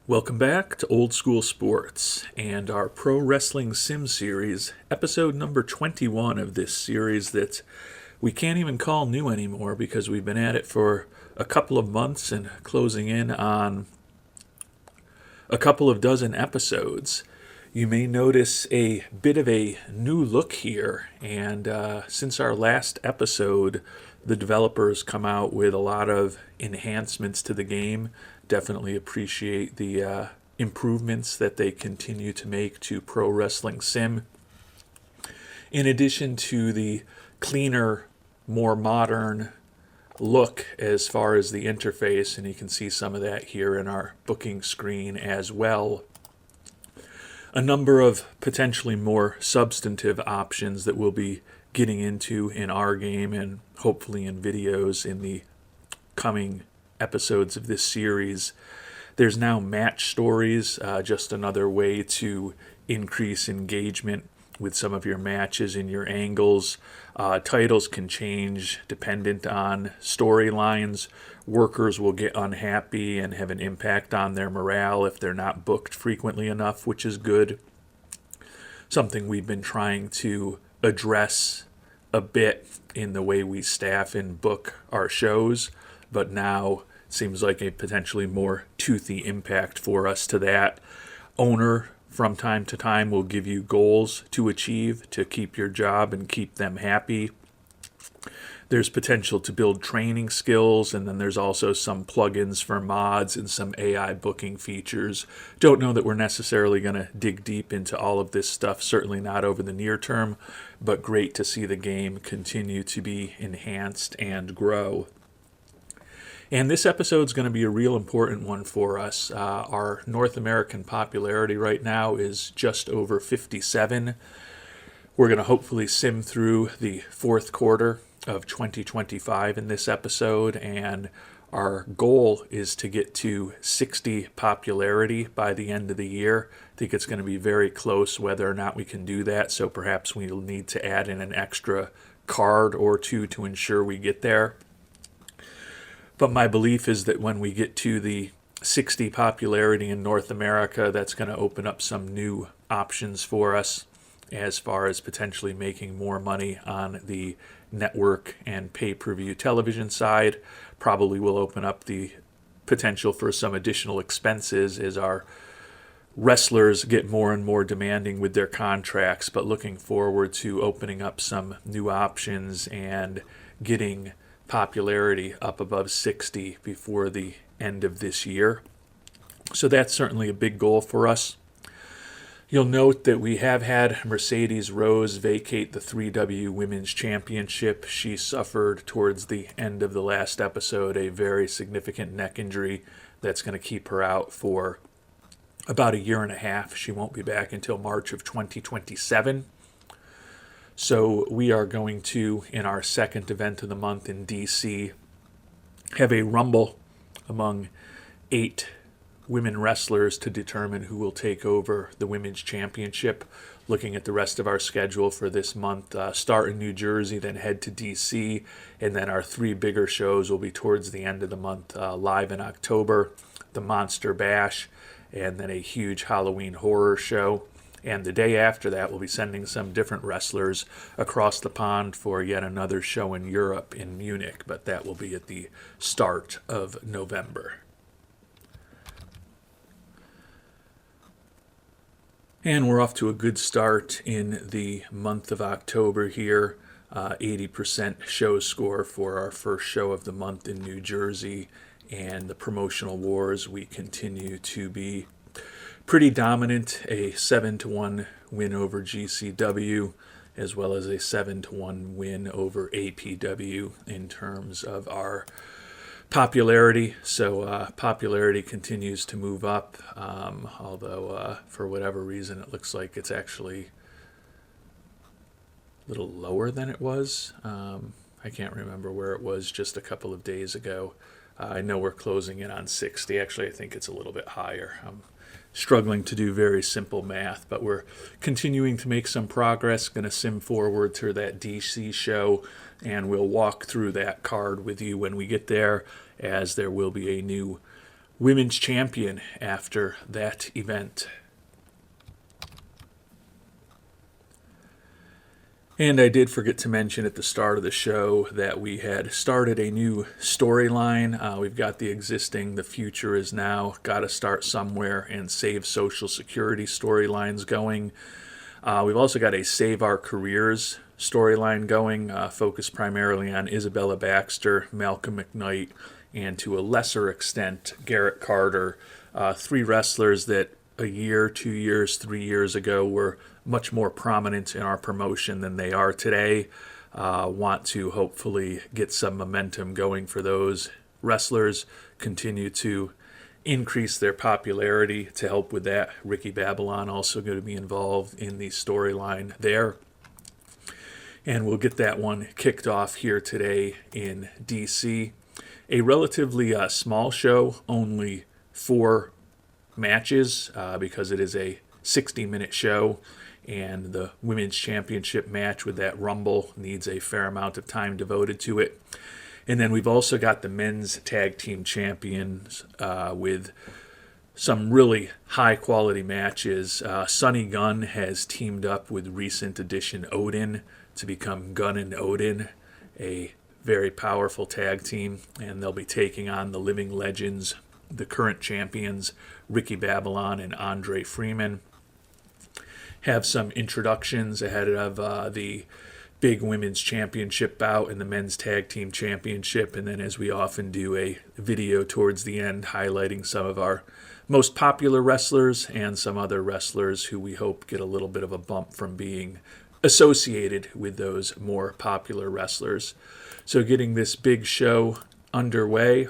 Welcome back to Old School Sports and our Pro Wrestling Sim series, episode number 21 of this series that we can't even call new anymore because we've been at it for a couple of months and closing in on a couple of dozen episodes. You may notice a bit of a new look here, and since our last episode, the developers come out with a lot of enhancements to the game. Definitely appreciate the improvements that they continue to make to Pro Wrestling Sim. In addition to the cleaner, more modern look as far as the interface, and you can see some of that here in our booking screen as well. A number of potentially more substantive options that we'll be getting into in our game and hopefully in videos in the coming episodes of this series. There's now match stories, just another way to increase engagement with some of your matches and your angles. Titles can change dependent on storylines. Workers will get unhappy and have an impact on their morale if they're not booked frequently enough, which is good. Something we've been trying to address a bit in the way we staff and book our shows, but now seems like a potentially more toothy impact for us to that. Owner from time to time will give you goals to achieve to keep your job and keep them happy. There's potential to build training skills, and then there's also some plugins for mods and some AI booking features. Don't know that we're necessarily going to dig deep into all of this stuff, certainly not over the near term, but great to see the game continue to be enhanced and grow. And this episode is going to be a real important one for us. Our North American popularity right now is just over 57. We're going to hopefully sim through the fourth quarter of 2025 in this episode, and our goal is to get to 60 popularity by the end of the year. I think it's going to be very close whether or not we can do that, so perhaps we'll need to add in an extra card or two to ensure we get there. But my belief is that when we get to the 60 popularity in North America, that's going to open up some new options for us as far as potentially making more money on the network and pay-per-view television side. Probably will open up the potential for some additional expenses as our wrestlers get more and more demanding with their contracts, but looking forward to opening up some new options and getting popularity up above 60 before the end of this year. So that's certainly a big goal for us. You'll note that we have had Mercedes Rose vacate the 3W Women's Championship. She suffered towards the end of the last episode a very significant neck injury that's going to keep her out for about a year and a half. She won't be back until March of 2027. So we are going to, in our second event of the month in DC, have a rumble among 8 women wrestlers to determine who will take over the Women's Championship. Looking at the rest of our schedule for this month, start in New Jersey, then head to DC, and then our 3 bigger shows will be towards the end of the month, live in October, the Monster Bash, and then a huge Halloween horror show. And the day after that, we'll be sending some different wrestlers across the pond for yet another show in Europe in Munich, but that will be at the start of November. And we're off to a good start in the month of October here. 80% show score for our first show of the month in New Jersey. And the promotional wars, we continue to be pretty dominant, a 7-1 win over GCW, as well as a 7-1 win over APW in terms of our popularity. So popularity continues to move up, although for whatever reason it looks like it's actually a little lower than it was. I can't remember where it was just a couple of days ago. I know we're closing in on 60. Actually, I think it's a little bit higher. I'm struggling to do very simple math, but we're continuing to make some progress. Going to sim forward to that DC show, and we'll walk through that card with you when we get there, as there will be a new women's champion after that event. And I did forget to mention at the start of the show that we had started a new storyline. We've got the existing The Future Is Now, Gotta Start Somewhere, and Save Social Security storylines going. We've also got a Save Our Careers storyline going, focused primarily on Isabella Baxter, Malcolm McKnight, and to a lesser extent, Garrett Carter. Three wrestlers that a year, 2 years, 3 years ago were much more prominent in our promotion than they are today. Want to hopefully get some momentum going for those wrestlers, continue to increase their popularity. To help with that, Ricky Babylon also going to be involved in the storyline there. And we'll get that one kicked off here today in DC. A relatively small show, only 4 matches, because it is a 60-minute show, and the women's championship match with that Rumble needs a fair amount of time devoted to it. And then we've also got the men's tag team champions with some really high-quality matches. Sonny Gunn has teamed up with recent addition Odin to become Gunn and Odin, a very powerful tag team, and they'll be taking on the Living Legends, the current champions, Ricky Babylon and Andre Freeman. Have some introductions ahead of the big women's championship bout and the men's tag team championship, and then, as we often do, a video towards the end highlighting some of our most popular wrestlers and some other wrestlers who we hope get a little bit of a bump from being associated with those more popular wrestlers. So getting this big show underway,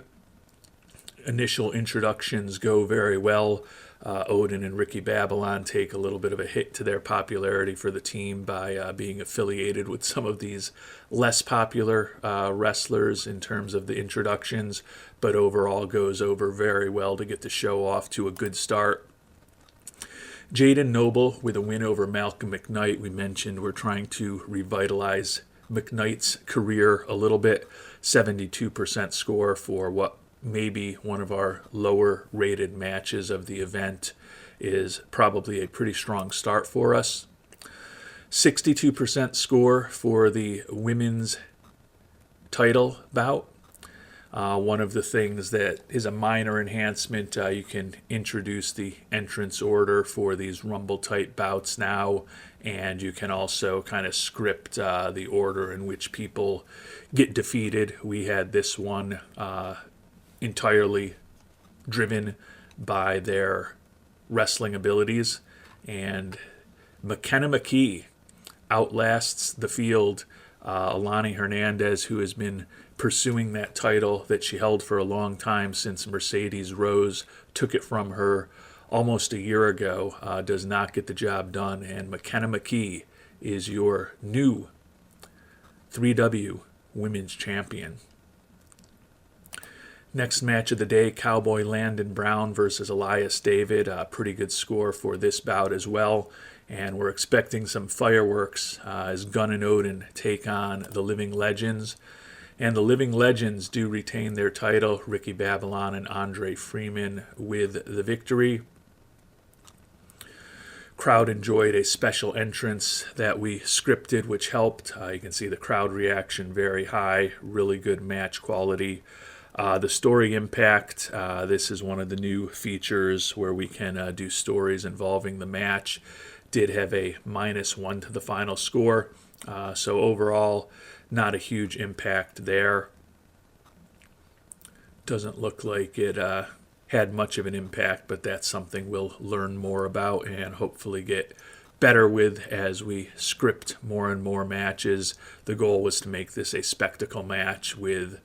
initial introductions go very well. Odin and Ricky Babylon take a little bit of a hit to their popularity for the team by being affiliated with some of these less popular wrestlers in terms of the introductions, but overall goes over very well to get the show off to a good start. Jaden Noble with a win over Malcolm McKnight. We mentioned we're trying to revitalize McKnight's career a little bit. 72% score for what maybe one of our lower rated matches of the event is probably a pretty strong start for us. 62% score for the women's title bout. One of the things that is a minor enhancement, you can introduce the entrance order for these Rumble type bouts now, and you can also kind of script the order in which people get defeated. We had this one entirely driven by their wrestling abilities, and McKenna McKee outlasts the field. Alani Hernandez, who has been pursuing that title that she held for a long time since Mercedes Rose took it from her almost a year ago, does not get the job done, and McKenna McKee is your new 3W Women's Champion. Next match of the day, Cowboy Landon Brown versus Elias David. A pretty good score for this bout as well. And we're expecting some fireworks as Gunn and Odin take on the Living Legends. And the Living Legends do retain their title, Ricky Babylon and Andre Freeman with the victory. Crowd enjoyed a special entrance that we scripted, which helped. You can see the crowd reaction very high, really good match quality. The story impact, this is one of the new features where we can do stories involving the match. Did have a -1 to the final score, so overall not a huge impact there. Doesn't look like it had much of an impact, but that's something we'll learn more about and hopefully get better with as we script more and more matches. The goal was to make this a spectacle match with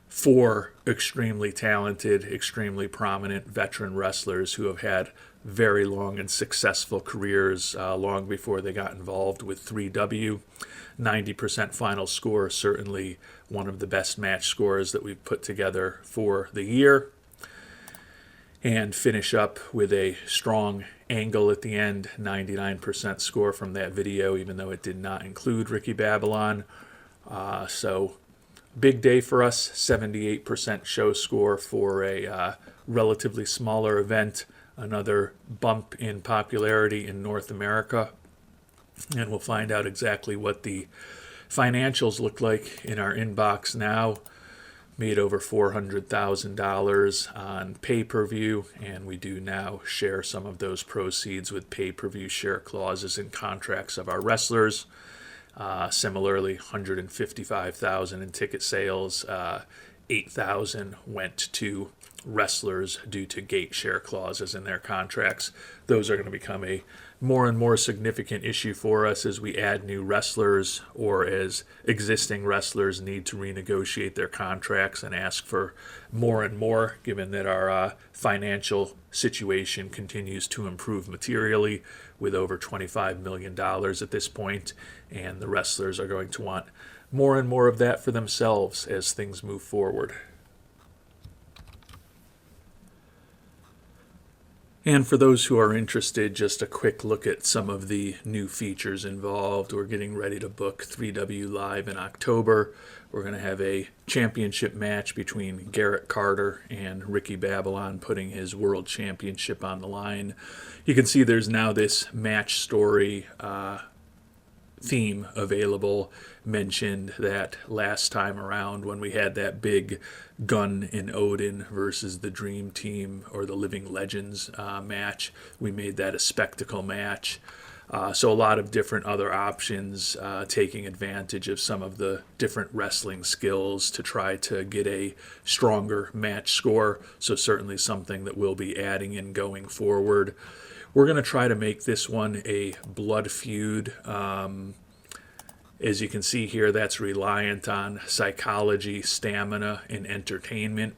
4 extremely talented, extremely prominent veteran wrestlers who have had very long and successful careers long before they got involved with 3W. 90% final score, certainly one of the best match scores that we've put together for the year. And finish up with a strong angle at the end, 99% score from that video, even though it did not include Ricky Babylon. So Big day for us, 78% show score for a relatively smaller event. Another bump in popularity in North America. And we'll find out exactly what the financials look like in our inbox now. Made over $400,000 on pay-per-view, and we do now share some of those proceeds with pay-per-view share clauses in contracts of our wrestlers. Similarly, $155,000 in ticket sales, $8,000 went to wrestlers due to gate share clauses in their contracts. Those are going to become a more and more significant issue for us as we add new wrestlers or as existing wrestlers need to renegotiate their contracts and ask for more and more, given that our financial situation continues to improve materially with over $25 million at this point, and the wrestlers are going to want more and more of that for themselves as things move forward. And for those who are interested, just a quick look at some of the new features involved. We're getting ready to book 3W Live in October. We're going to have a championship match between Garrett Carter and Ricky Babylon, putting his world championship on the line. You can see there's now this match story theme available. Mentioned that last time around when we had that big Gunn and Odin versus the Dream Team or the Living Legends match. We made that a spectacle match. So a lot of different other options, taking advantage of some of the different wrestling skills to try to get a stronger match score. So certainly something that we'll be adding in going forward. We're going to try to make this one a blood feud. As you can see here, that's reliant on psychology, stamina, and entertainment.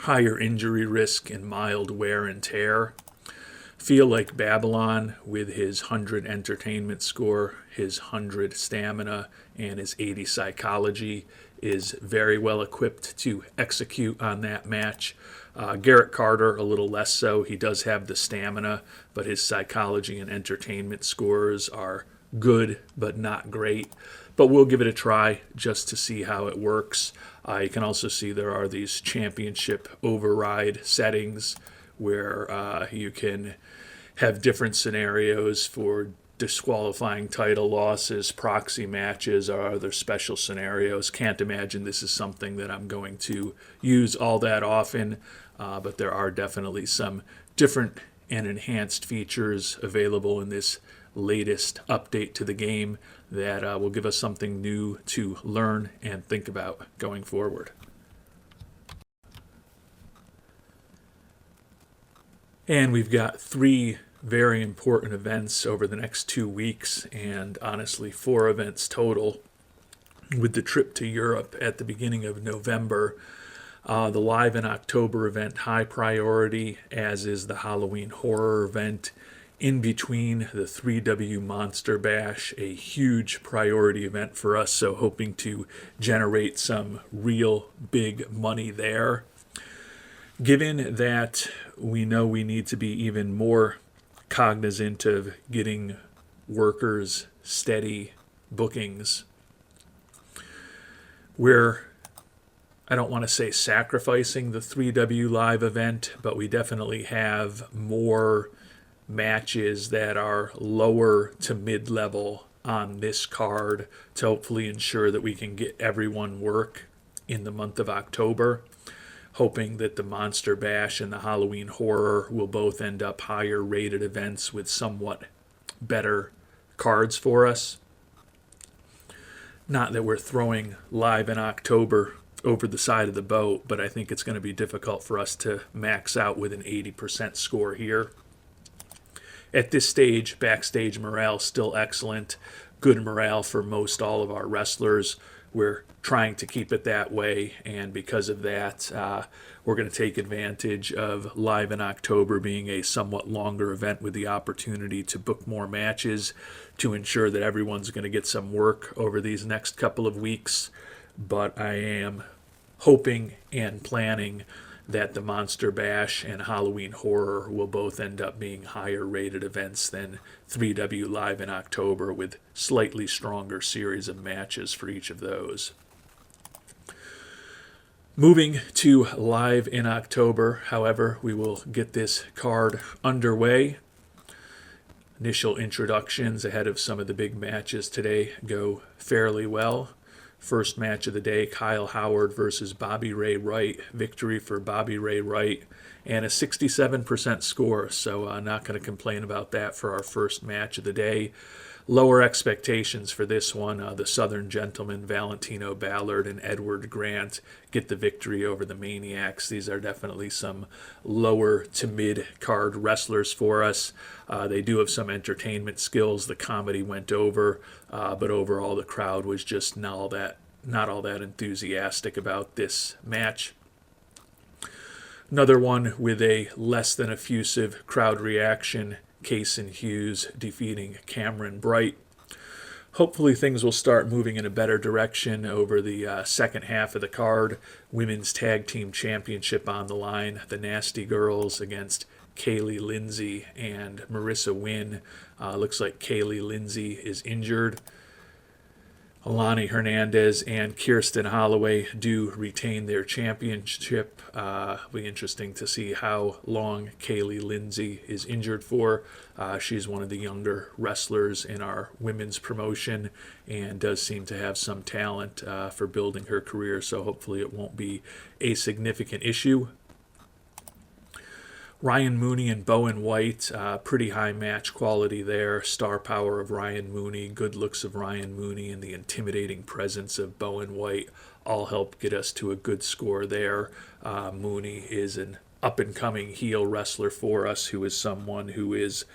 Higher injury risk and mild wear and tear. Feel like Babylon with his 100 entertainment score, his 100 stamina, and his 80 psychology is very well equipped to execute on that match. Garrett Carter, a little less so. He does have the stamina, but his psychology and entertainment scores are good, but not great. But we'll give it a try just to see how it works. You can also see there are these championship override settings where you can have different scenarios for disqualifying title losses, proxy matches, or other special scenarios. Can't imagine this is something that I'm going to use all that often, but there are definitely some different and enhanced features available in this latest update to the game that will give us something new to learn and think about going forward. And we've got 3 very important events over the next 2 weeks, and honestly 4 events total, with the trip to Europe at the beginning of November. The Live in October event, high priority, as is the Halloween horror event. In between, the 3W Monster Bash, a huge priority event for us, so hoping to generate some real big money there. Given that we know we need to be even more cognizant of getting workers steady bookings, we're, I don't want to say sacrificing the 3W Live event, but we definitely have more matches that are lower to mid-level on this card to hopefully ensure that we can get everyone work in the month of October. Hoping that the Monster Bash and the Halloween Horror will both end up higher rated events with somewhat better cards for us. Not that we're throwing Live in October over the side of the boat, but I think it's going to be difficult for us to max out with an 80% score here. At this stage, backstage morale still excellent. Good morale for most all of our wrestlers. We're trying to keep it that way, and because of that, we're going to take advantage of Live in October being a somewhat longer event with the opportunity to book more matches to ensure that everyone's going to get some work over these next couple of weeks. But I am hoping and planning that the Monster Bash and Halloween Horror will both end up being higher rated events than 3W Live in October, with slightly stronger series of matches for each of those. Moving to live in October, however, we will get this card underway. Initial introductions ahead of some of the big matches today go fairly well. First match of the day, Kyle Howard versus Bobby Ray Wright. Victory for Bobby Ray Wright and a 67% score, so not going to complain about that for our first match of the day. Lower expectations for this one. The Southern Gentlemen, Valentino Ballard and Edward Grant, get the victory over the Maniacs. These are definitely some lower to mid-card wrestlers for us. They do have some entertainment skills. The comedy went over, but overall the crowd was just not all that enthusiastic about this match. Another one with a less than effusive crowd reaction, Kason Hughes defeating Cameron Bright. Hopefully things will start moving in a better direction over the second half of the card. Women's Tag Team Championship on the line. The Nasty Girls against Kaylee Lindsay and Marissa Wynn. Looks like Kaylee Lindsay is injured. Alani Hernandez and Kirsten Holloway do retain their championship. It'll be interesting to see how long Kaylee Lindsay is injured for. She's one of the younger wrestlers in our women's promotion and does seem to have some talent for building her career, so hopefully it won't be a significant issue. Ryan Mooney and Bowen White, pretty high match quality there. Star power of Ryan Mooney, good looks of Ryan Mooney, and the intimidating presence of Bowen White all help get us to a good score there. Mooney is an up-and-coming heel wrestler for us, who is someone who is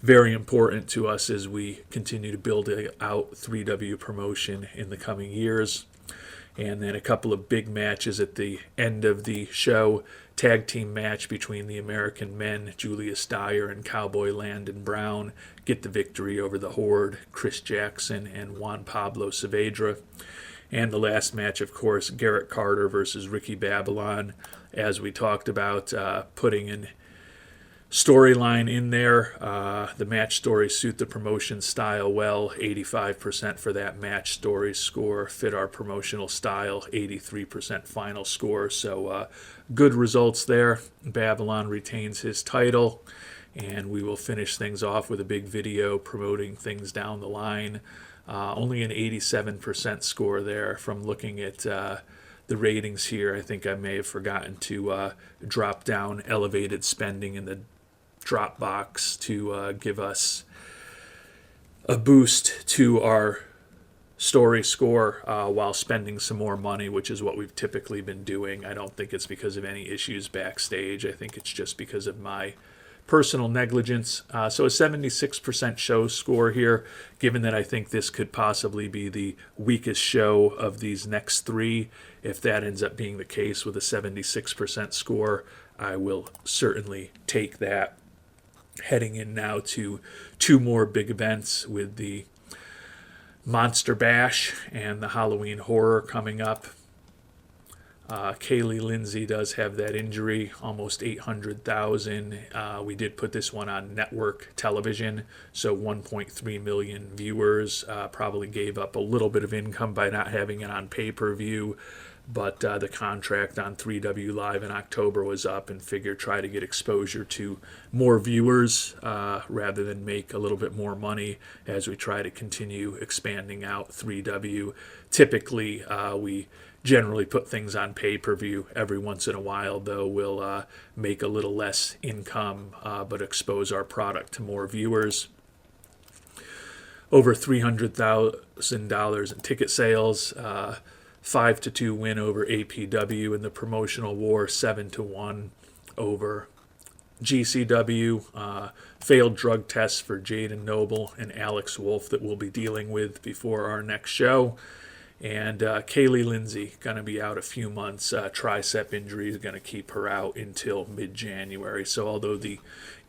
very important to us as we continue to build out 3W promotion in the coming years. And then a couple of big matches at the end of the show. Tag team match between the American men, Julius Dyer and Cowboy Landon Brown, get the victory over the Horde, Chris Jackson and Juan Pablo Saavedra. And the last match, of course, Garrett Carter versus Ricky Babylon. As we talked about, putting in storyline in there. The match stories suit the promotion style well. 85% for that match story score fit our promotional style. 83% final score. So good results there. Babylon retains his title. And we will finish things off with a big video promoting things down the line. Only an 87% score there from looking at the ratings here. I think I may have forgotten to drop down elevated spending in the Dropbox to give us a boost to our story score while spending some more money, which is what we've typically been doing. I don't think it's because of any issues backstage. I think it's just because of my personal negligence. So a 76% show score here, given that I think this could possibly be the weakest show of these next three. If that ends up being the case with a 76% score, I will certainly take that. Heading in now to two more big events with the Monster Bash and the Halloween Horror coming up. Kaylee Lindsay does have that injury, almost 800,000. We did put this one on network television, so 1.3 million viewers. Probably gave up a little bit of income by not having it on pay-per-view. But the contract on 3W Live in October was up, and figured try to get exposure to more viewers rather than make a little bit more money as we try to continue expanding out 3W. Typically, we generally put things on pay-per-view. Every once in a while, though, we'll make a little less income but expose our product to more viewers. Over $300,000 in ticket sales. 5-2 win over APW in the promotional war, 7-1 over GCW. Failed drug tests for Jaden Noble and Alex Wolf that we'll be dealing with before our next show. And Kaylee Lindsay, going to be out a few months. Tricep injury is going to keep her out until mid-January. So although the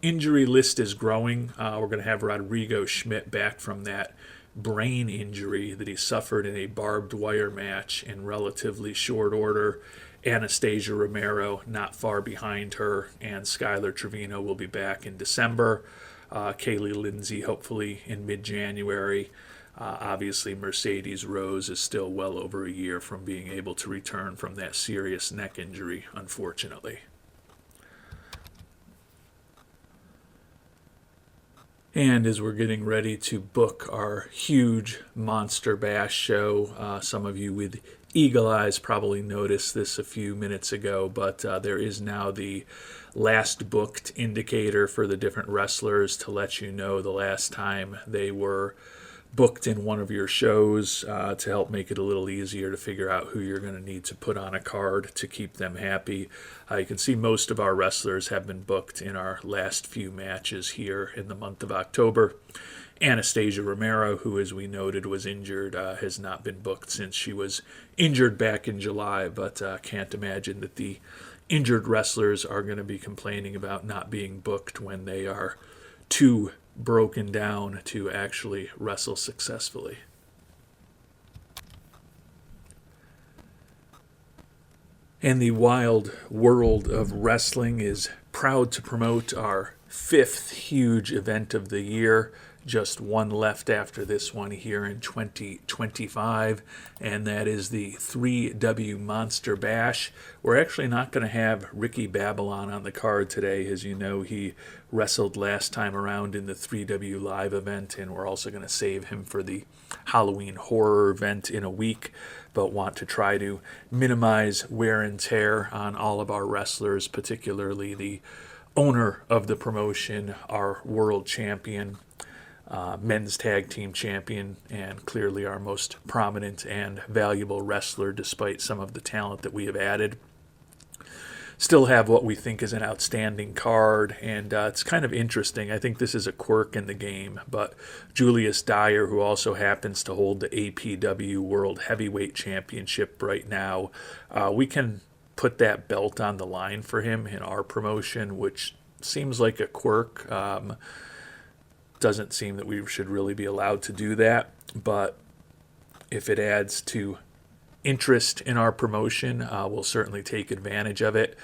injury list is growing, we're going to have Rodrigo Schmidt back from that brain injury that he suffered in a barbed wire match in relatively short order. Anastasia Romero not far behind her, and Skylar Trevino will be back in December. Kaylee Lindsay hopefully in mid-January. Obviously, Mercedes Rose is still well over a year from being able to return from that serious neck injury, unfortunately. And as we're getting ready to book our huge Monster Bash show, some of you with eagle eyes probably noticed this a few minutes ago, but there is now the last booked indicator for the different wrestlers to let you know the last time they were booked in one of your shows, to help make it a little easier to figure out who you're going to need to put on a card to keep them happy. You can see most of our wrestlers have been booked in our last few matches here in the month of October. Anastasia Romero, who, as we noted, was injured, has not been booked since she was injured back in July, but can't imagine that the injured wrestlers are going to be complaining about not being booked when they are too broken down to actually wrestle successfully. And the wild world of wrestling is proud to promote our 5th huge event of the year. Just one left after this one here in 2025, and that is the 3W Monster Bash. We're actually not going to have Ricky Babylon on the card today. As you know, he wrestled last time around in the 3W Live event, and we're also going to save him for the Halloween horror event in a week, but want to try to minimize wear and tear on all of our wrestlers, particularly the owner of the promotion, our world champion, men's tag team champion, and clearly our most prominent and valuable wrestler despite some of the talent that we have added. Still have what we think is an outstanding card, and it's kind of interesting. I think this is a quirk in the game, but Julius Dyer, who also happens to hold the APW World Heavyweight Championship right now, we can put that belt on the line for him in our promotion, which seems like a quirk. Doesn't seem that we should really be allowed to do that, but if it adds to interest in our promotion, we'll certainly take advantage of it.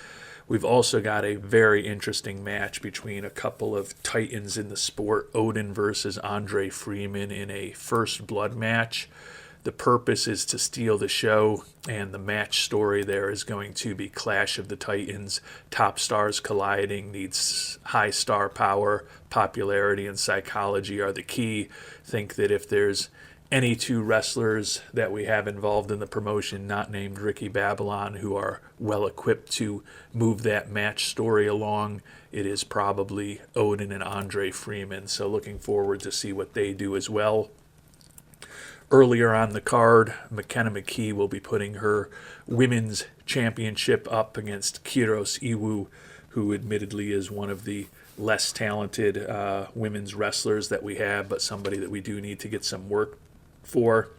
We've also got a very interesting match between a couple of titans in the sport, Odin versus Andre Freeman, in a first blood match. The purpose is to steal the show, and the match story there is going to be Clash of the Titans. Top stars colliding, needs high star power, popularity, and psychology are the key. Think that if there's any two wrestlers that we have involved in the promotion not named Ricky Babylon who are well equipped to move that match story along, it is probably Odin and Andre Freeman. So looking forward to see what they do as well. Earlier on the card, McKenna McKee will be putting her women's championship up against Kiros Iwu, who admittedly is one of the less talented women's wrestlers that we have, but somebody that we do need to get some work for.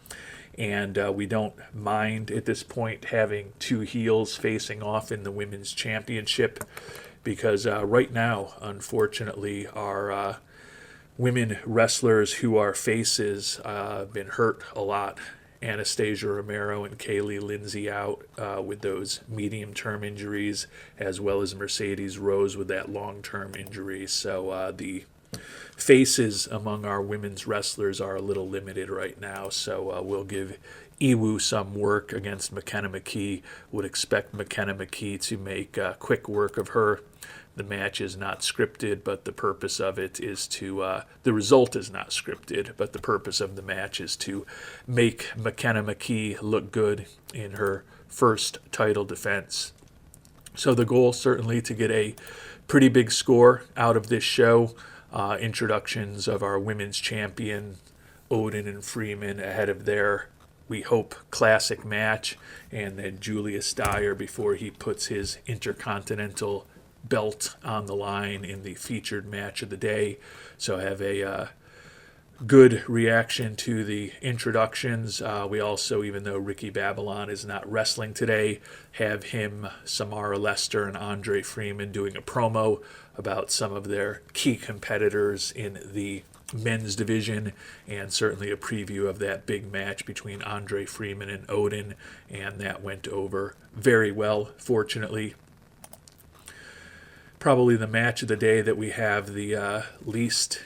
And we don't mind at this point having two heels facing off in the women's championship, because right now, unfortunately, our women wrestlers who are faces have been hurt a lot. Anastasia Romero and Kaylee Lindsay out with those medium-term injuries, as well as Mercedes Rose with that long-term injury. So the faces among our women's wrestlers are a little limited right now. So we'll give Iwu some work against McKenna McKee. Would expect McKenna McKee to make quick work of her. The match is not scripted, but the purpose of it is to, the result is not scripted, but the purpose of the match is to make McKenna McKee look good in her first title defense. So the goal certainly to get a pretty big score out of this show. Introductions of our women's champion, Odin and Freeman, ahead of their, we hope, classic match, and then Julius Dyer before he puts his Intercontinental belt on the line in the featured match of the day. So have a good reaction to the introductions. We also, even though Ricky Babylon is not wrestling today, have him, Samara Lester, and Andre Freeman doing a promo about some of their key competitors in the men's division, and certainly a preview of that big match between Andre Freeman and Odin, and that went over very well, fortunately. Probably the match of the day that we have the least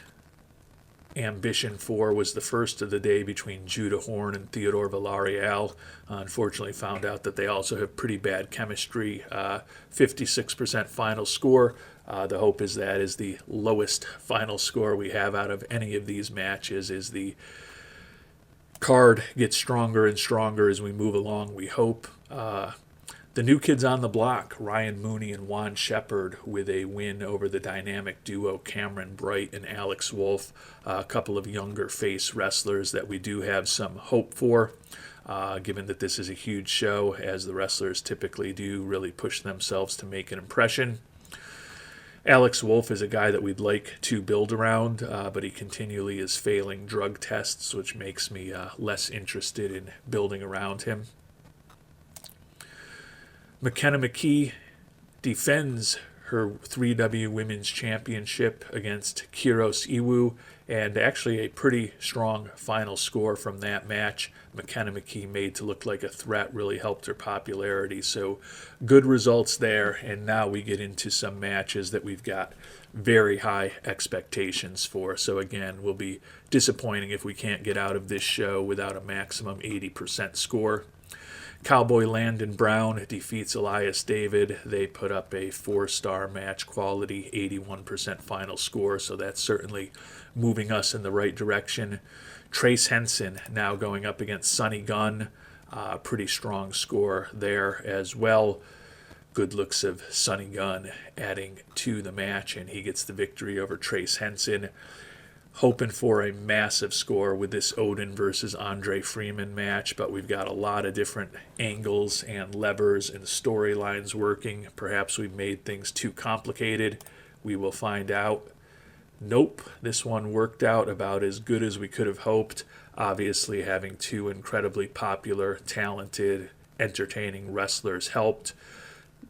ambition for was the first of the day between Judah Horn and Theodore Villarreal. Unfortunately, found out that they also have pretty bad chemistry. 56% final score. The hope is that is the lowest final score we have out of any of these matches. Is the card gets stronger and stronger as we move along, we hope. The new kids on the block, Ryan Mooney and Juan Shepard, with a win over the dynamic duo Cameron Bright and Alex Wolf, a couple of younger face wrestlers that we do have some hope for, given that this is a huge show, as the wrestlers typically do really push themselves to make an impression. Alex Wolf is a guy that we'd like to build around, but he continually is failing drug tests, which makes me less interested in building around him. McKenna McKee defends her 3W Women's Championship against Kiros Iwu, and actually a pretty strong final score from that match. McKenna McKee made to look like a threat, really helped her popularity, so good results there. And now we get into some matches that we've got very high expectations for. So again, will be disappointing if we can't get out of this show without a maximum 80% score. Cowboy Landon Brown defeats Elias David. They put up a 4-star match quality, 81% final score, so that's certainly moving us in the right direction. Trace Henson now going up against Sonny Gunn. Pretty strong score there as well. Good looks of Sonny Gunn adding to the match, and he gets the victory over Trace Henson. Hoping for a massive score with this Odin versus Andre Freeman match, but we've got a lot of different angles and levers and storylines working. Perhaps we've made things too complicated. We will find out. Nope, this one worked out about as good as we could have hoped. Obviously, having two incredibly popular, talented, entertaining wrestlers helped.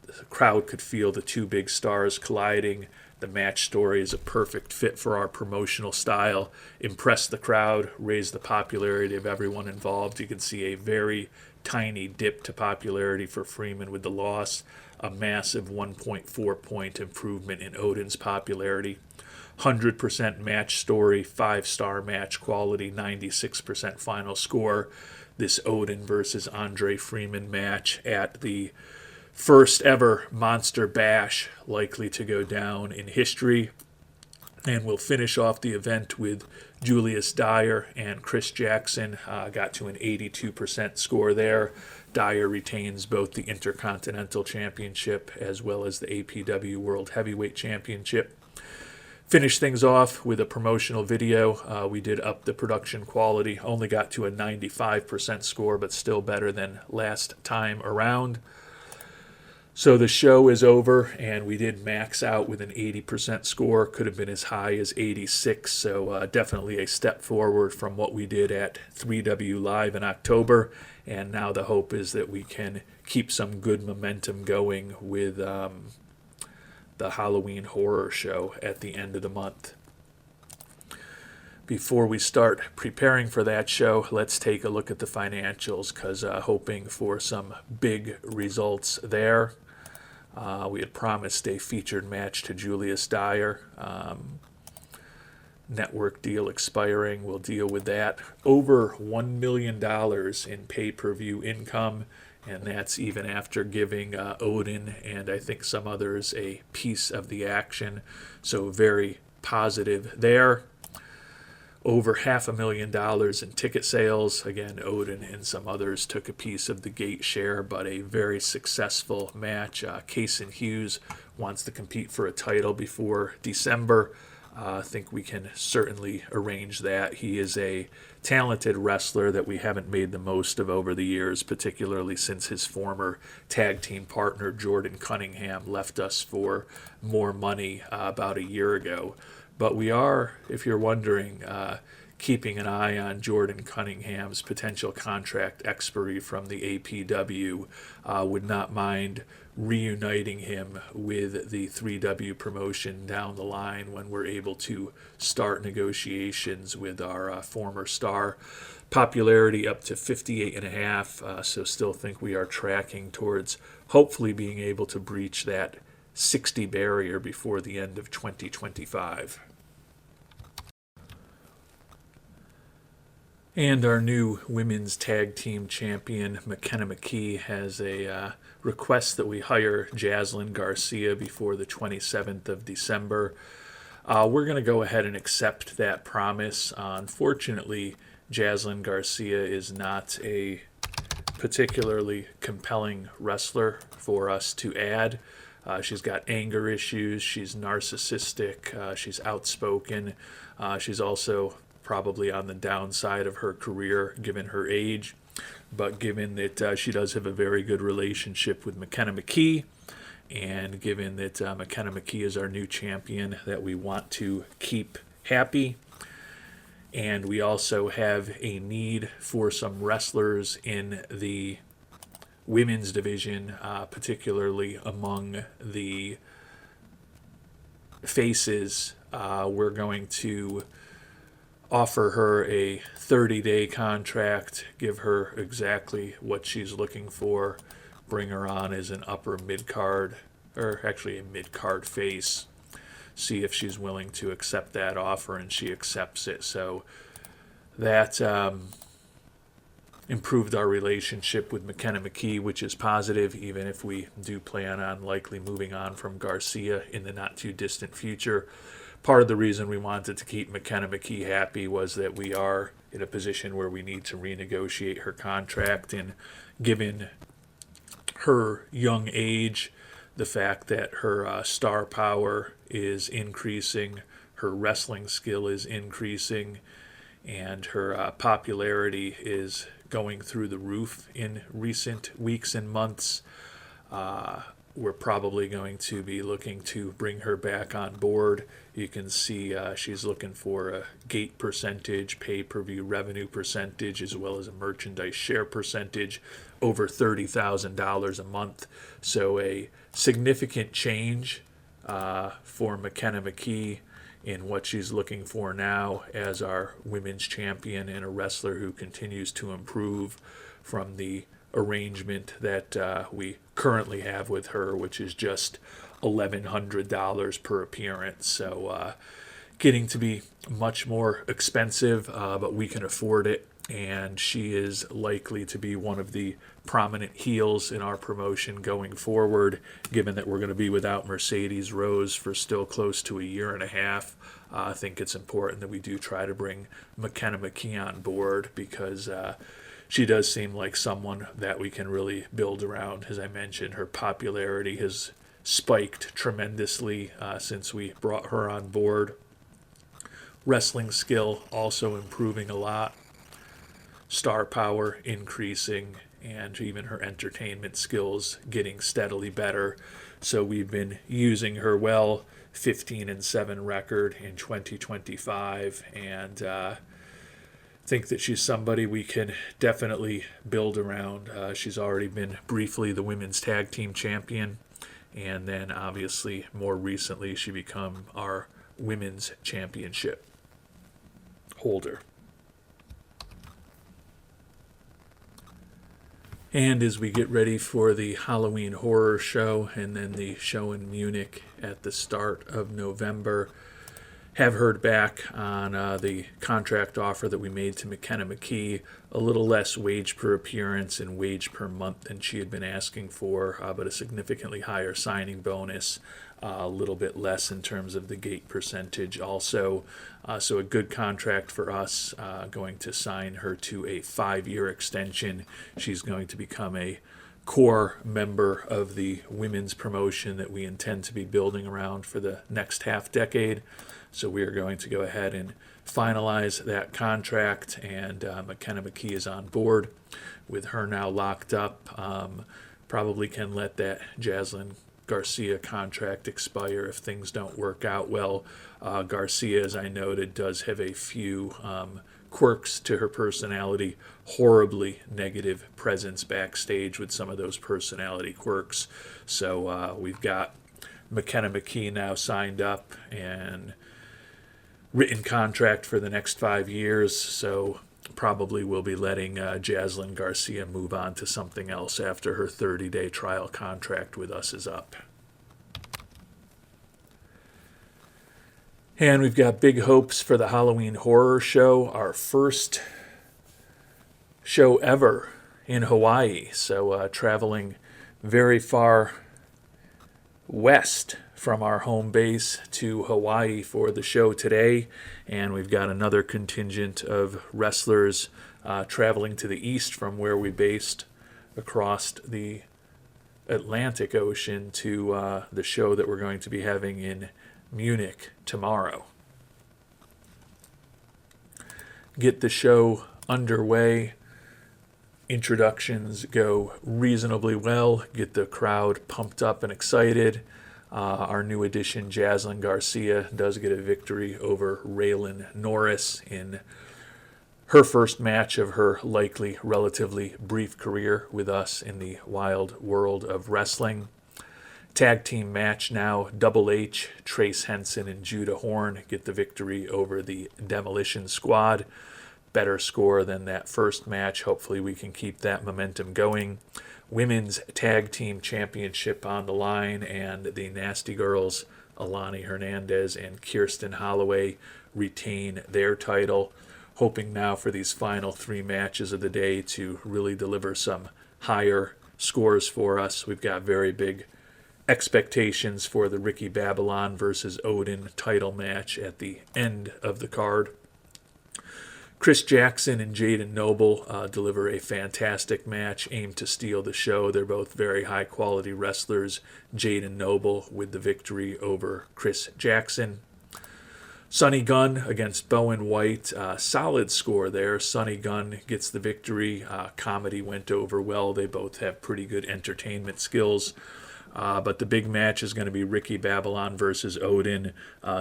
The crowd could feel the two big stars colliding. The match story is a perfect fit for our promotional style. Impress the crowd, raise the popularity of everyone involved. You can see a very tiny dip to popularity for Freeman with the loss. A massive 1.4 point improvement in Odin's popularity. 100% match story, 5-star match quality, 96% final score. This Odin versus Andre Freeman match at the first ever Monster Bash, likely to go down in history. And we'll finish off the event with Julius Dyer and Chris Jackson. Got to an 82% score there. Dyer retains both the Intercontinental Championship as well as the APW World Heavyweight Championship. Finish things off with a promotional video. We did up the production quality. Only got to a 95% score, but still better than last time around. So the show is over, and we did max out with an 80% score. Could have been as high as 86, so definitely a step forward from what we did at 3W Live in October. And now the hope is that we can keep some good momentum going with the Halloween Horror Show at the end of the month. Before we start preparing for that show, let's take a look at the financials, because hoping for some big results there. We had promised a featured match to Julius Dyer. Network deal expiring. We'll deal with that. Over $1 million in pay-per-view income, and that's even after giving Odin and I think some others a piece of the action. So very positive there. Over $500,000 in ticket sales. Again, Odin and some others took a piece of the gate share, but a very successful match. Kason Hughes wants to compete for a title before December. I think we can certainly arrange that. He is a talented wrestler that we haven't made the most of over the years, particularly since his former tag team partner, Jordan Cunningham, left us for more money about a year ago. But we are, if you're wondering, keeping an eye on Jordan Cunningham's potential contract expiry from the APW. Would not mind reuniting him with the 3W promotion down the line when we're able to start negotiations with our former star. Popularity up to 58.5, so still think we are tracking towards hopefully being able to breach that 60 barrier before the end of 2025. And our new women's tag team champion, McKenna McKee, has a request that we hire Jaslyn Garcia before the 27th of December. We're going to go ahead and accept that promise. Unfortunately, Jaslyn Garcia is not a particularly compelling wrestler for us to add. She's got anger issues. She's narcissistic. She's outspoken. She's also probably on the downside of her career given her age. But given that she does have a very good relationship with McKenna McKee, and given that McKenna McKee is our new champion that we want to keep happy, and we also have a need for some wrestlers in the women's division, particularly among the faces, we're going to offer her a 30-day contract, give her exactly what she's looking for, bring her on as an upper mid-card, or actually a mid-card face, see if she's willing to accept that offer, and she accepts it. So that improved our relationship with McKenna McKee, which is positive, even if we do plan on likely moving on from Garcia in the not-too-distant future. Part of the reason we wanted to keep McKenna McKee happy was that we are in a position where we need to renegotiate her contract, and given her young age, the fact that her star power is increasing, her wrestling skill is increasing, and her popularity is going through the roof in recent weeks and months, we're probably going to be looking to bring her back on board. You can see she's looking for a gate percentage, pay-per-view revenue percentage, as well as a merchandise share percentage, over $30,000 a month. So a significant change for McKenna McKee in what she's looking for now as our women's champion, and a wrestler who continues to improve from the arrangement that we currently have with her, which is just $1,100 per appearance. So getting to be much more expensive, but we can afford it. And she is likely to be one of the prominent heels in our promotion going forward, given that we're going to be without Mercedes Rose for still close to a year and a half. I think it's important that we do try to bring McKenna McKee on board, because she does seem like someone that we can really build around. As I mentioned, her popularity has spiked tremendously since we brought her on board. Wrestling skill also improving a lot. Star power increasing, and even her entertainment skills getting steadily better. So we've been using her well. 15-7 record in 2025, and think that she's somebody we can definitely build around. She's already been briefly the women's tag team champion, and then obviously more recently she became our women's championship holder. And as we get ready for the Halloween Horror Show and then the show in Munich at the start of November, have heard back on the contract offer that we made to McKenna McKee, a little less wage per appearance and wage per month than she had been asking for, but a significantly higher signing bonus, a little bit less in terms of the gate percentage also. So a good contract for us, going to sign her to a 5-year extension. She's going to become a core member of the women's promotion that we intend to be building around for the next half decade. So we are going to go ahead and finalize that contract, and McKenna McKee is on board. With her now locked up, probably can let that Jaslyn Garcia contract expire if things don't work out well. Garcia, as I noted, does have a few quirks to her personality, horribly negative presence backstage with some of those personality quirks. So we've got McKenna McKee now signed up and written contract for the next 5 years, so probably we'll be letting Jaslyn Garcia move on to something else after her 30-day trial contract with us is up. And we've got big hopes for the Halloween Horror Show. Our first show ever in Hawaii. So traveling very far west from our home base to Hawaii for the show today. And we've got another contingent of wrestlers traveling to the east from where we based across the Atlantic Ocean to the show that we're going to be having in Munich tomorrow. Get the show underway. Introductions go reasonably well. Get the crowd pumped up and excited. Our new addition, Jaslyn Garcia, does get a victory over Raylan Norris in her first match of her likely relatively brief career with us in the wild world of wrestling. Tag team match now, Double H, Trace Henson, and Judah Horn get the victory over the Demolition Squad. Better score than that first match. Hopefully we can keep that momentum going. Women's Tag Team Championship on the line, and the Nasty Girls, Alani Hernandez and Kirsten Holloway, retain their title. Hoping now for these final three matches of the day to really deliver some higher scores for us. We've got very big expectations for the Ricky Babylon versus Odin title match at the end of the card. Chris Jackson and Jaden Noble deliver a fantastic match, aim to steal the show. They're both very high-quality wrestlers. Jaden Noble with the victory over Chris Jackson. Sonny Gunn against Bowen White. Solid score there. Sonny Gunn gets the victory. Comedy went over well. They both have pretty good entertainment skills. But the big match is going to be Ricky Babylon versus Odin,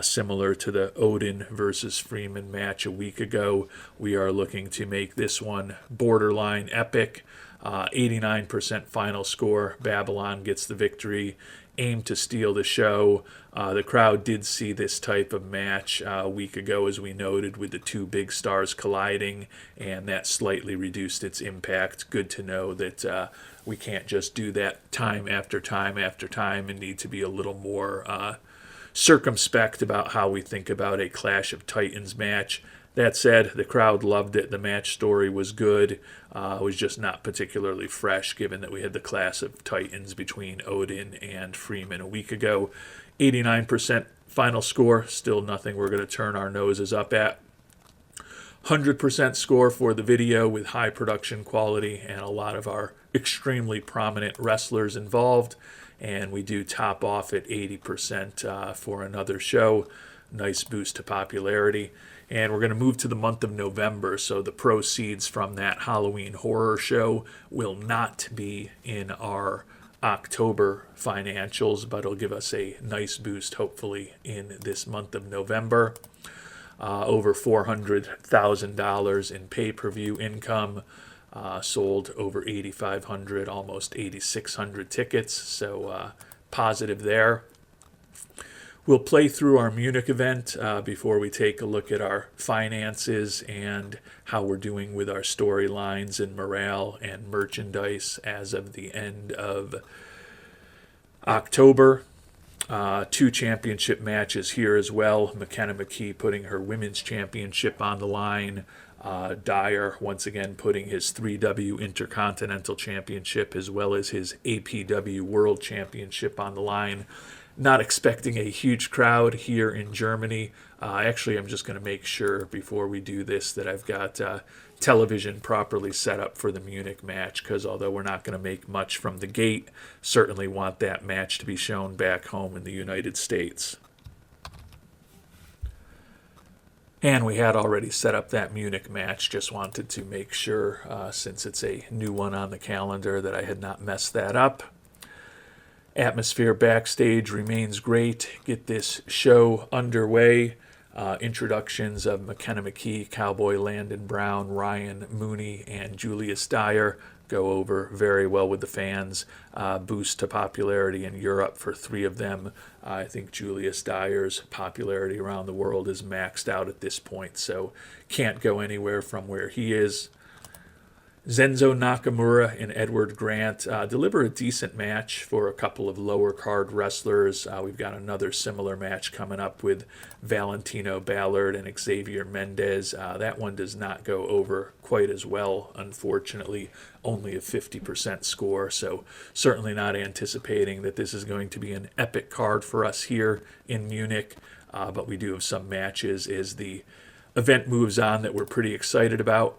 similar to the Odin versus Freeman match a week ago. We are looking to make this one borderline epic. 89% final score. Babylon gets the victory. Aim to steal the show. The crowd did see this type of match a week ago, as we noted, with the two big stars colliding, and that slightly reduced its impact. Good to know that we can't just do that time after time after time and need to be a little more circumspect about how we think about a Clash of Titans match. That said, the crowd loved it. The match story was good. It was just not particularly fresh, given that we had the Clash of Titans between Odin and Freeman a week ago. 89% final score, still nothing we're going to turn our noses up at. 100% score for the video with high production quality and a lot of our extremely prominent wrestlers involved. And we do top off at 80% for another show. Nice boost to popularity. And we're going to move to the month of November, so the proceeds from that Halloween horror show will not be in our October financials, but it'll give us a nice boost, hopefully, in this month of November. Over $400,000 in pay-per-view income, sold over 8,500, almost 8,600 tickets, so positive there. We'll play through our Munich event before we take a look at our finances and how we're doing with our storylines and morale and merchandise as of the end of October. Two championship matches here as well. McKenna McKee putting her women's championship on the line. Dyer once again putting his 3W Intercontinental Championship as well as his APW World Championship on the line. Not expecting a huge crowd here in Germany. Actually, I'm just going to make sure before we do this that I've got television properly set up for the Munich match, because although we're not going to make much from the gate, certainly want that match to be shown back home in the United States. And we had already set up that Munich match. Just wanted to make sure, since it's a new one on the calendar, that I had not messed that up. Atmosphere backstage remains great. Get this show underway. Introductions of McKenna McKee, Cowboy Landon Brown, Ryan Mooney, and Julius Dyer go over very well with the fans. Boost to popularity in Europe for three of them. I think Julius Dyer's popularity around the world is maxed out at this point, so can't go anywhere from where he is. Zenzo Nakamura and Edward Grant deliver a decent match for a couple of lower card wrestlers. We've got another similar match coming up with Valentino Ballard and Xavier Mendez. That one does not go over quite as well, unfortunately. Only a 50% score, so certainly not anticipating that this is going to be an epic card for us here in Munich. But we do have some matches as the event moves on that we're pretty excited about.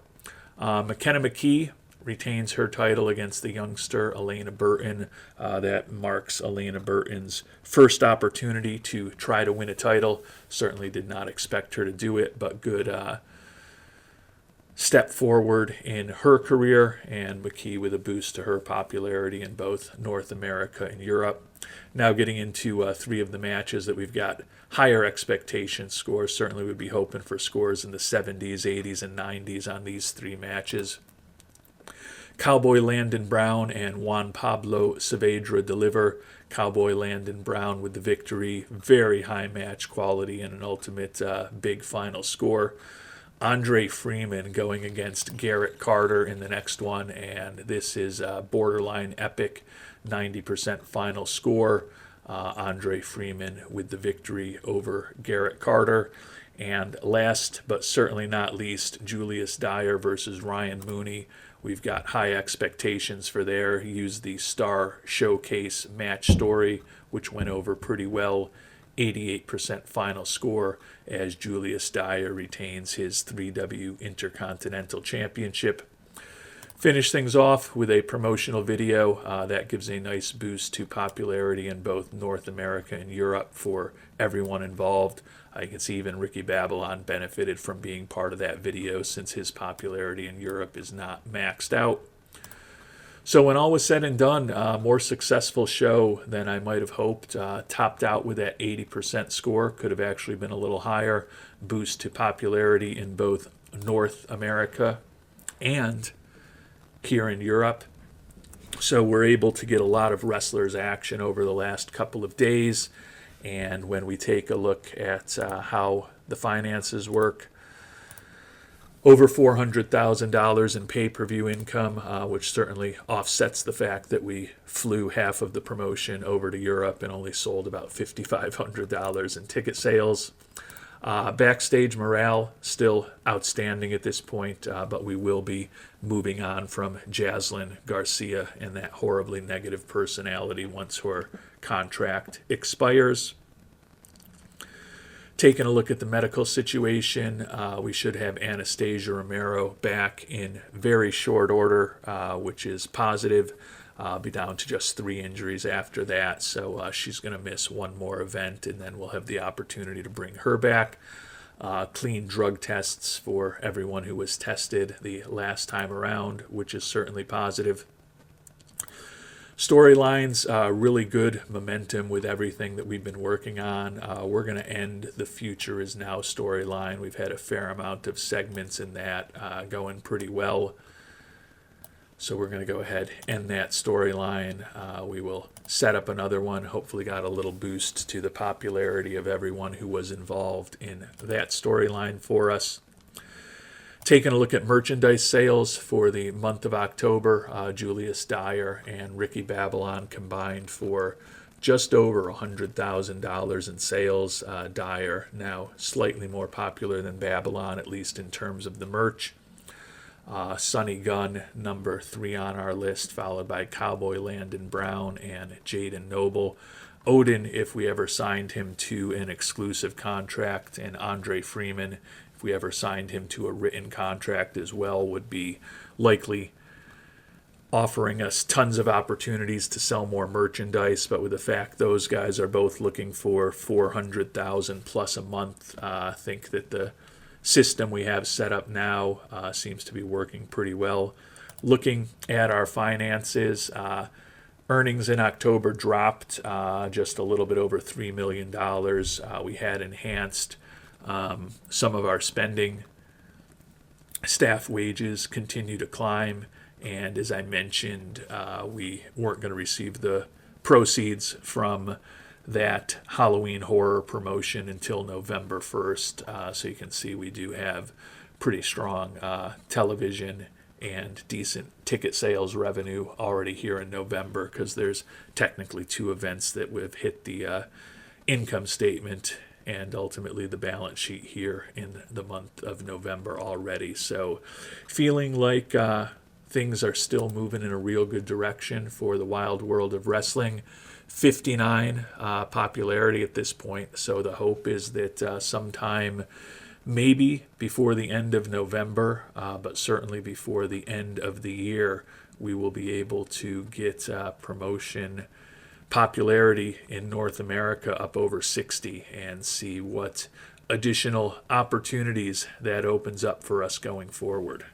McKenna McKee retains her title against the youngster Elena Burton. That marks Elena Burton's first opportunity to try to win a title. Certainly did not expect her to do it, but good step forward in her career, and McKee with a boost to her popularity in both North America and Europe. Now getting into three of the matches that we've got higher expectation scores. Certainly would be hoping for scores in the 70s, 80s, and 90s on these three matches. Cowboy Landon Brown and Juan Pablo Saavedra deliver. Cowboy Landon Brown with the victory. Very high match quality and an ultimate big final score. Andre Freeman going against Garrett Carter in the next one, and this is a borderline epic 90% final score. Andre Freeman with the victory over Garrett Carter. And last but certainly not least, Julius Dyer versus Ryan Mooney. We've got high expectations for there. He used the Star Showcase match story, which went over pretty well. 88% final score as Julius Dyer retains his 3W Intercontinental Championship. Finish things off with a promotional video that gives a nice boost to popularity in both North America and Europe for everyone involved. You can see even Ricky Babylon benefited from being part of that video since his popularity in Europe is not maxed out. So when all was said and done, more successful show than I might have hoped. Topped out with that 80% score. Could have actually been a little higher. Boost to popularity in both North America and here in Europe. So we're able to get a lot of wrestlers action over the last couple of days. And when we take a look at how the finances work, over $400,000 in pay-per-view income, which certainly offsets the fact that we flew half of the promotion over to Europe and only sold about $5,500 in ticket sales. Backstage morale still outstanding at this point, but we will be moving on from Jaslyn Garcia and that horribly negative personality once her contract expires. Taking a look at the medical situation, we should have Anastasia Romero back in very short order, which is positive. Be down to just 3 injuries after that, so she's going to miss one more event, and then we'll have the opportunity to bring her back. Clean drug tests for everyone who was tested the last time around, which is certainly positive. Storylines, really good momentum with everything that we've been working on. We're going to end The Future Is Now storyline. We've had a fair amount of segments in that going pretty well. So we're going to go ahead and end that storyline. We will set up another one. Hopefully got a little boost to the popularity of everyone who was involved in that storyline for us. Taking a look at merchandise sales for the month of October, Julius Dyer and Ricky Babylon combined for just over $100,000 in sales. Dyer now slightly more popular than Babylon, at least in terms of the merch. Sonny Gunn, number 3 on our list, followed by Cowboy Landon Brown and Jaden Noble. Odin, if we ever signed him to an exclusive contract, and Andre Freeman, if we ever signed him to a written contract as well, would be likely offering us tons of opportunities to sell more merchandise. But with the fact those guys are both looking for $400,000 plus a month, I think that the system we have set up now seems to be working pretty well. Looking at our finances, earnings in October dropped just a little bit over $3 million. We had enhanced some of our spending. Staff wages continue to climb, and as I mentioned, we weren't going to receive the proceeds from that Halloween horror promotion until November 1st. So you can see we do have pretty strong television and decent ticket sales revenue already here in November, because there's technically 2 events that would have hit the income statement and ultimately the balance sheet here in the month of November already. So feeling like things are still moving in a real good direction for the wild world of wrestling. 59 popularity at this point, so the hope is that sometime maybe before the end of November, but certainly before the end of the year, we will be able to get promotion popularity in North America up over 60 and see what additional opportunities that opens up for us going forward.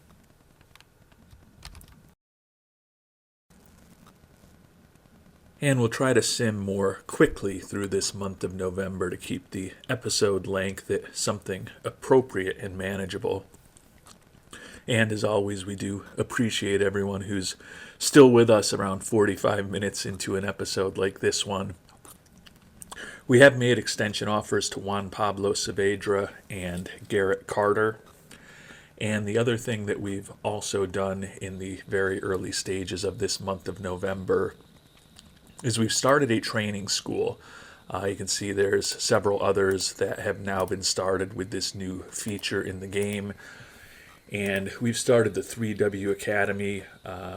And we'll try to sim more quickly through this month of November to keep the episode length at something appropriate and manageable. And as always, we do appreciate everyone who's still with us around 45 minutes into an episode like this one. We have made extension offers to Juan Pablo Saavedra and Garrett Carter. And the other thing that we've also done in the very early stages of this month of November is we've started a training school. You can see there's several others that have now been started with this new feature in the game. And we've started the 3W Academy,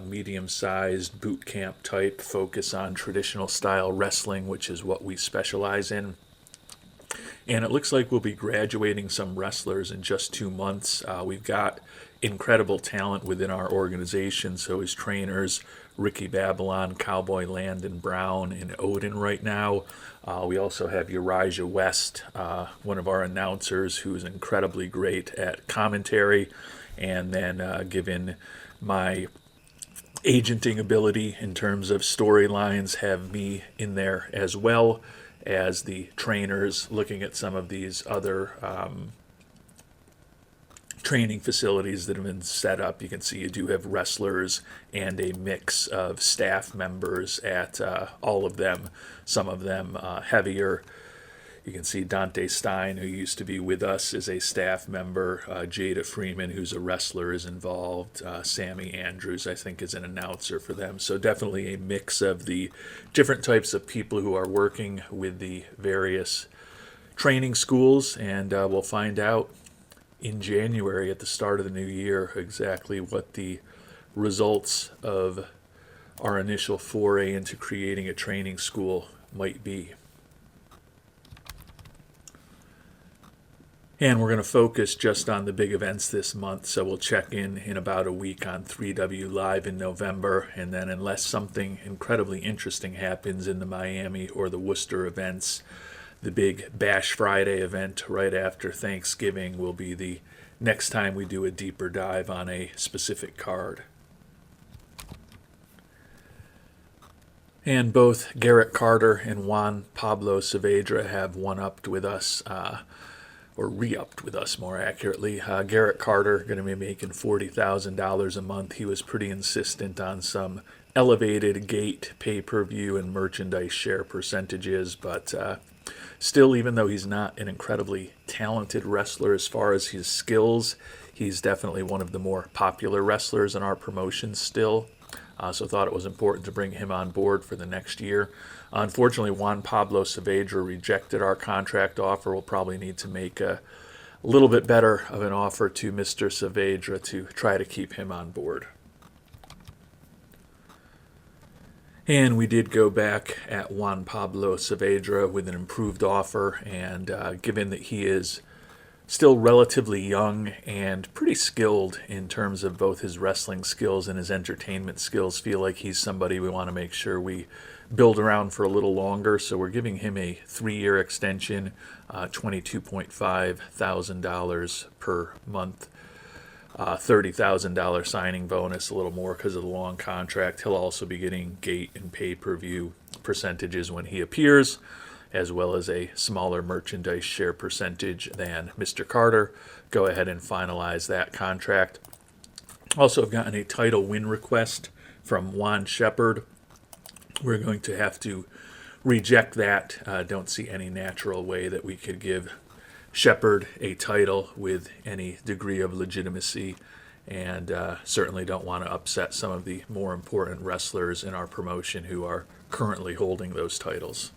medium-sized boot camp type focus on traditional style wrestling, which is what we specialize in. And it looks like we'll be graduating some wrestlers in just 2 months. We've got incredible talent within our organization. So as trainers, Ricky Babylon, Cowboy Landon Brown, and Odin right now. We also have Uriah West, one of our announcers, who is incredibly great at commentary. And then given my agenting ability in terms of storylines, have me in there as well as the trainers looking at some of these other training facilities that have been set up. You can see you do have wrestlers and a mix of staff members at all of them, some of them heavier. You can see Dante Stein, who used to be with us, is a staff member. Jada Freeman, who's a wrestler, is involved. Sammy Andrews, I think, is an announcer for them. So definitely a mix of the different types of people who are working with the various training schools. And we'll find out in January at the start of the new year exactly what the results of our initial foray into creating a training school might be. And we're going to focus just on the big events this month, so we'll check in about a week on 3W Live in November, and then unless something incredibly interesting happens in the Miami or the Worcester events, the big Bash Friday event right after Thanksgiving will be the next time we do a deeper dive on a specific card. And both Garrett Carter and Juan Pablo Saavedra have one-upped with us, or re-upped with us more accurately. Garrett Carter going to be making $40,000 a month. He was pretty insistent on some elevated gate, pay-per-view, and merchandise share percentages, but still, even though he's not an incredibly talented wrestler as far as his skills, he's definitely one of the more popular wrestlers in our promotion still. So thought it was important to bring him on board for the next year. Unfortunately, Juan Pablo Saavedra rejected our contract offer. We'll probably need to make a little bit better of an offer to Mr. Saavedra to try to keep him on board. And we did go back at Juan Pablo Saavedra with an improved offer, and given that he is still relatively young and pretty skilled in terms of both his wrestling skills and his entertainment skills, feel like he's somebody we want to make sure we build around for a little longer. So we're giving him a 3-year extension, $22.5 thousand per month, $30,000 signing bonus, a little more because of the long contract. He'll also be getting gate and pay-per-view percentages when he appears, as well as a smaller merchandise share percentage than Mr. Carter. Go ahead and finalize that contract. Also, I've gotten a title win request from Juan Shepard. We're going to have to reject that. Don't see any natural way that we could give Shepard a title with any degree of legitimacy and certainly don't want to upset some of the more important wrestlers in our promotion who are currently holding those titles.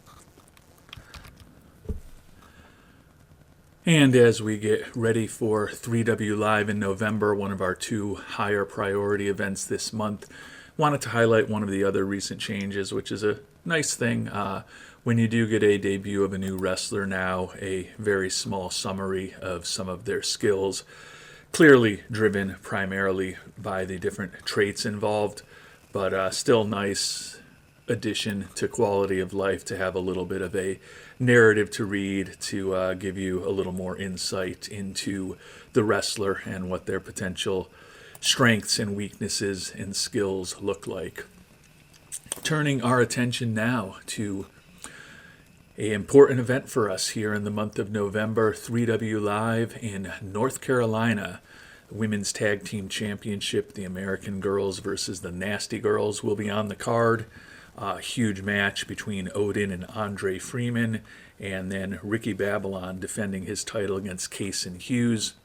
And as we get ready for 3W Live in November, one of our two higher priority events this month, wanted to highlight one of the other recent changes, which is a nice thing. When you do get a debut of a new wrestler now, a very small summary of some of their skills, clearly driven primarily by the different traits involved, but still nice addition to quality of life to have a little bit of a narrative to read to give you a little more insight into the wrestler and what their potential strengths and weaknesses and skills look like. Turning our attention now to an important event for us here in the month of November, 3W Live in North Carolina. Women's Tag Team Championship, the American Girls versus the Nasty Girls, will be on the card. Huge match between Odin and Andre Freeman, and then Ricky Babylon defending his title against Kason Hughes,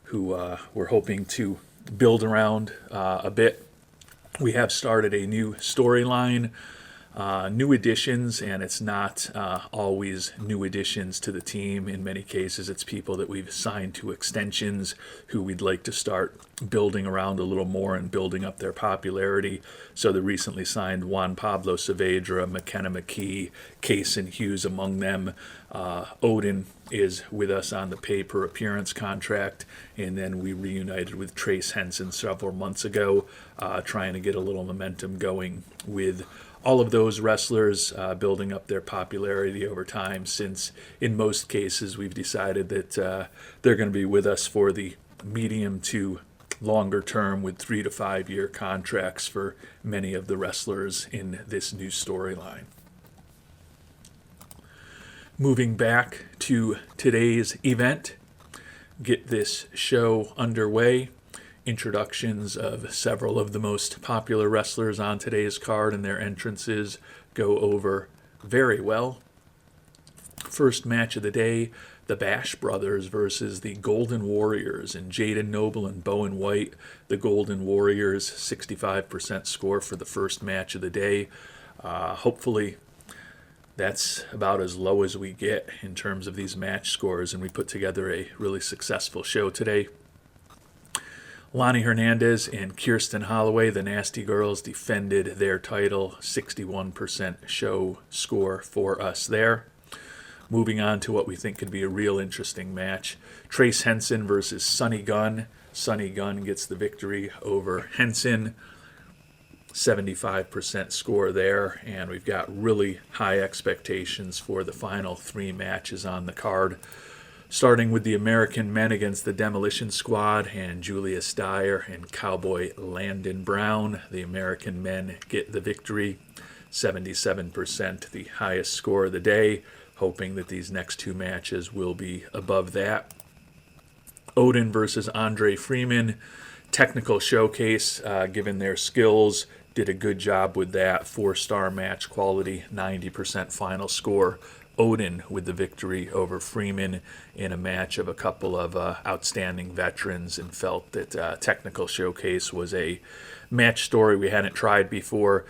who we're hoping to build around a bit. We have started a new storyline, new additions, and it's not always new additions to the team. In many cases, it's people that we've signed to extensions who we'd like to start building around a little more and building up their popularity. So the recently signed Juan Pablo Saavedra, McKenna McKee, Kason Hughes among them. Odin is with us on the pay-per-appearance contract, and then we reunited with Trace Henson several months ago, trying to get a little momentum going with all of those wrestlers, building up their popularity over time, since in most cases we've decided that they're going to be with us for the medium to longer term, with 3 to 5 year contracts for many of the wrestlers in this new storyline. Moving back to today's event, get this show underway. Introductions of several of the most popular wrestlers on today's card and their entrances go over very well. First match of the day, the Bash Brothers versus the Golden Warriors, and Jaden Noble and Bowen White. The Golden Warriors, 65% score for the first match of the day. Hopefully that's about as low as we get in terms of these match scores, and we put together a really successful show today. Lonnie Hernandez and Kirsten Holloway, the Nasty Girls, defended their title, 61% show score for us there. Moving on to what we think could be a real interesting match, Trace Henson versus Sonny Gunn. Sonny Gunn gets the victory over Henson, 75% score there, and we've got really high expectations for the final 3 matches on the card. Starting with the American men against the Demolition Squad and Julius Dyer and Cowboy Landon Brown. The American men get the victory, 77%, the highest score of the day, hoping that these next 2 matches will be above that. Odin versus Andre Freeman, technical showcase, given their skills, did a good job with that. 4-star match quality, 90% final score. Odin with the victory over Freeman in a match of a couple of outstanding veterans, and felt that technical showcase was a match story we hadn't tried before.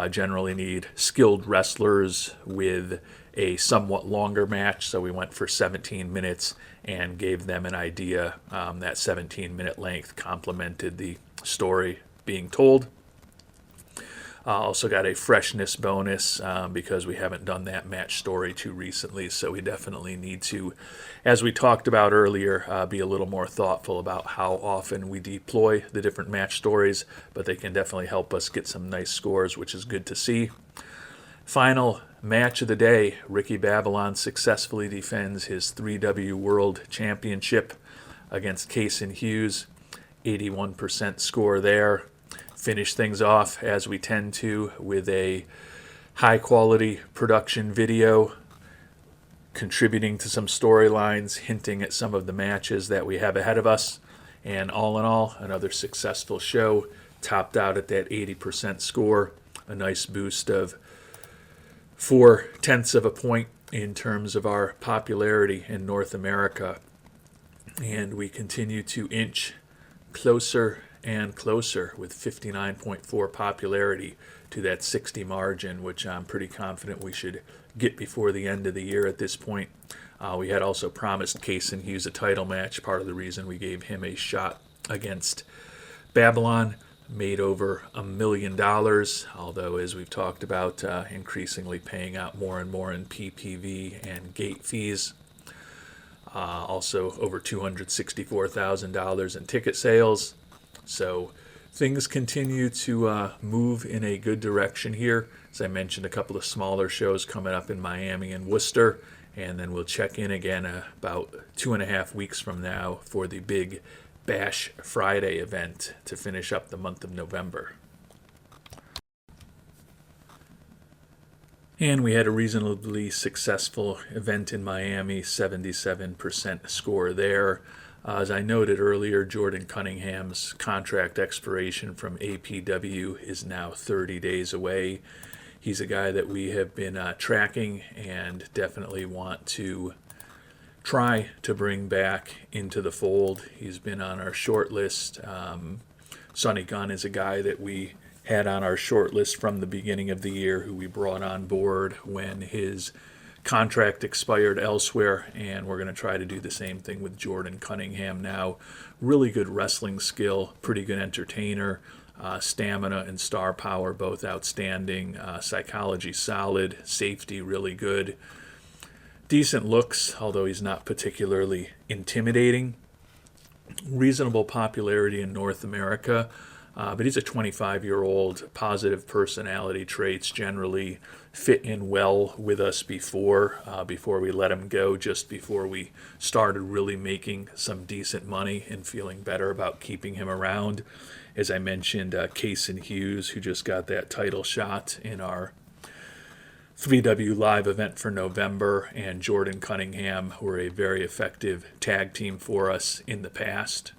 Generally need skilled wrestlers with a somewhat longer match, so we went for 17 minutes and gave them an idea. That 17-minute length complemented the story being told. Also got a freshness bonus because we haven't done that match story too recently, so we definitely need to, as we talked about earlier, be a little more thoughtful about how often we deploy the different match stories, but they can definitely help us get some nice scores, which is good to see. Final match of the day, Ricky Babylon successfully defends his 3W World Championship against Kason Hughes, 81% score there. Finish things off, as we tend to, with a high-quality production video contributing to some storylines, hinting at some of the matches that we have ahead of us. And all in all, another successful show, topped out at that 80% score, a nice boost of 0.4 of a point in terms of our popularity in North America. And we continue to inch closer and closer with 59.4 popularity to that 60 margin, which I'm pretty confident we should get before the end of the year at this point. We had also promised Case and Hughes a title match, part of the reason we gave him a shot against Babylon. Made over $1 million, although, as we've talked about, increasingly paying out more and more in PPV and gate fees. Also over $264,000 in ticket sales. So things continue to move in a good direction here. As I mentioned, a couple of smaller shows coming up in Miami and Worcester, and then we'll check in again about 2.5 weeks from now for the big Bash Friday event to finish up the month of November. And we had a reasonably successful event in Miami, 77% score there. As I noted earlier, Jordan Cunningham's contract expiration from APW is now 30 days away. He's a guy that we have been tracking and definitely want to try to bring back into the fold. He's been on our short list. Sonny Gunn is a guy that we had on our short list from the beginning of the year, who we brought on board when his contract expired elsewhere, and we're going to try to do the same thing with Jordan Cunningham now. Really good wrestling skill, pretty good entertainer, stamina and star power both outstanding, psychology solid, safety really good. Decent looks, although he's not particularly intimidating. Reasonable popularity in North America, but he's a 25-year-old, positive personality traits, generally fit in well with us before we let him go, just before we started really making some decent money and feeling better about keeping him around. As I mentioned, Case and Hughes, who just got that title shot in our 3W Live event for November, and Jordan Cunningham were a very effective tag team for us in the past.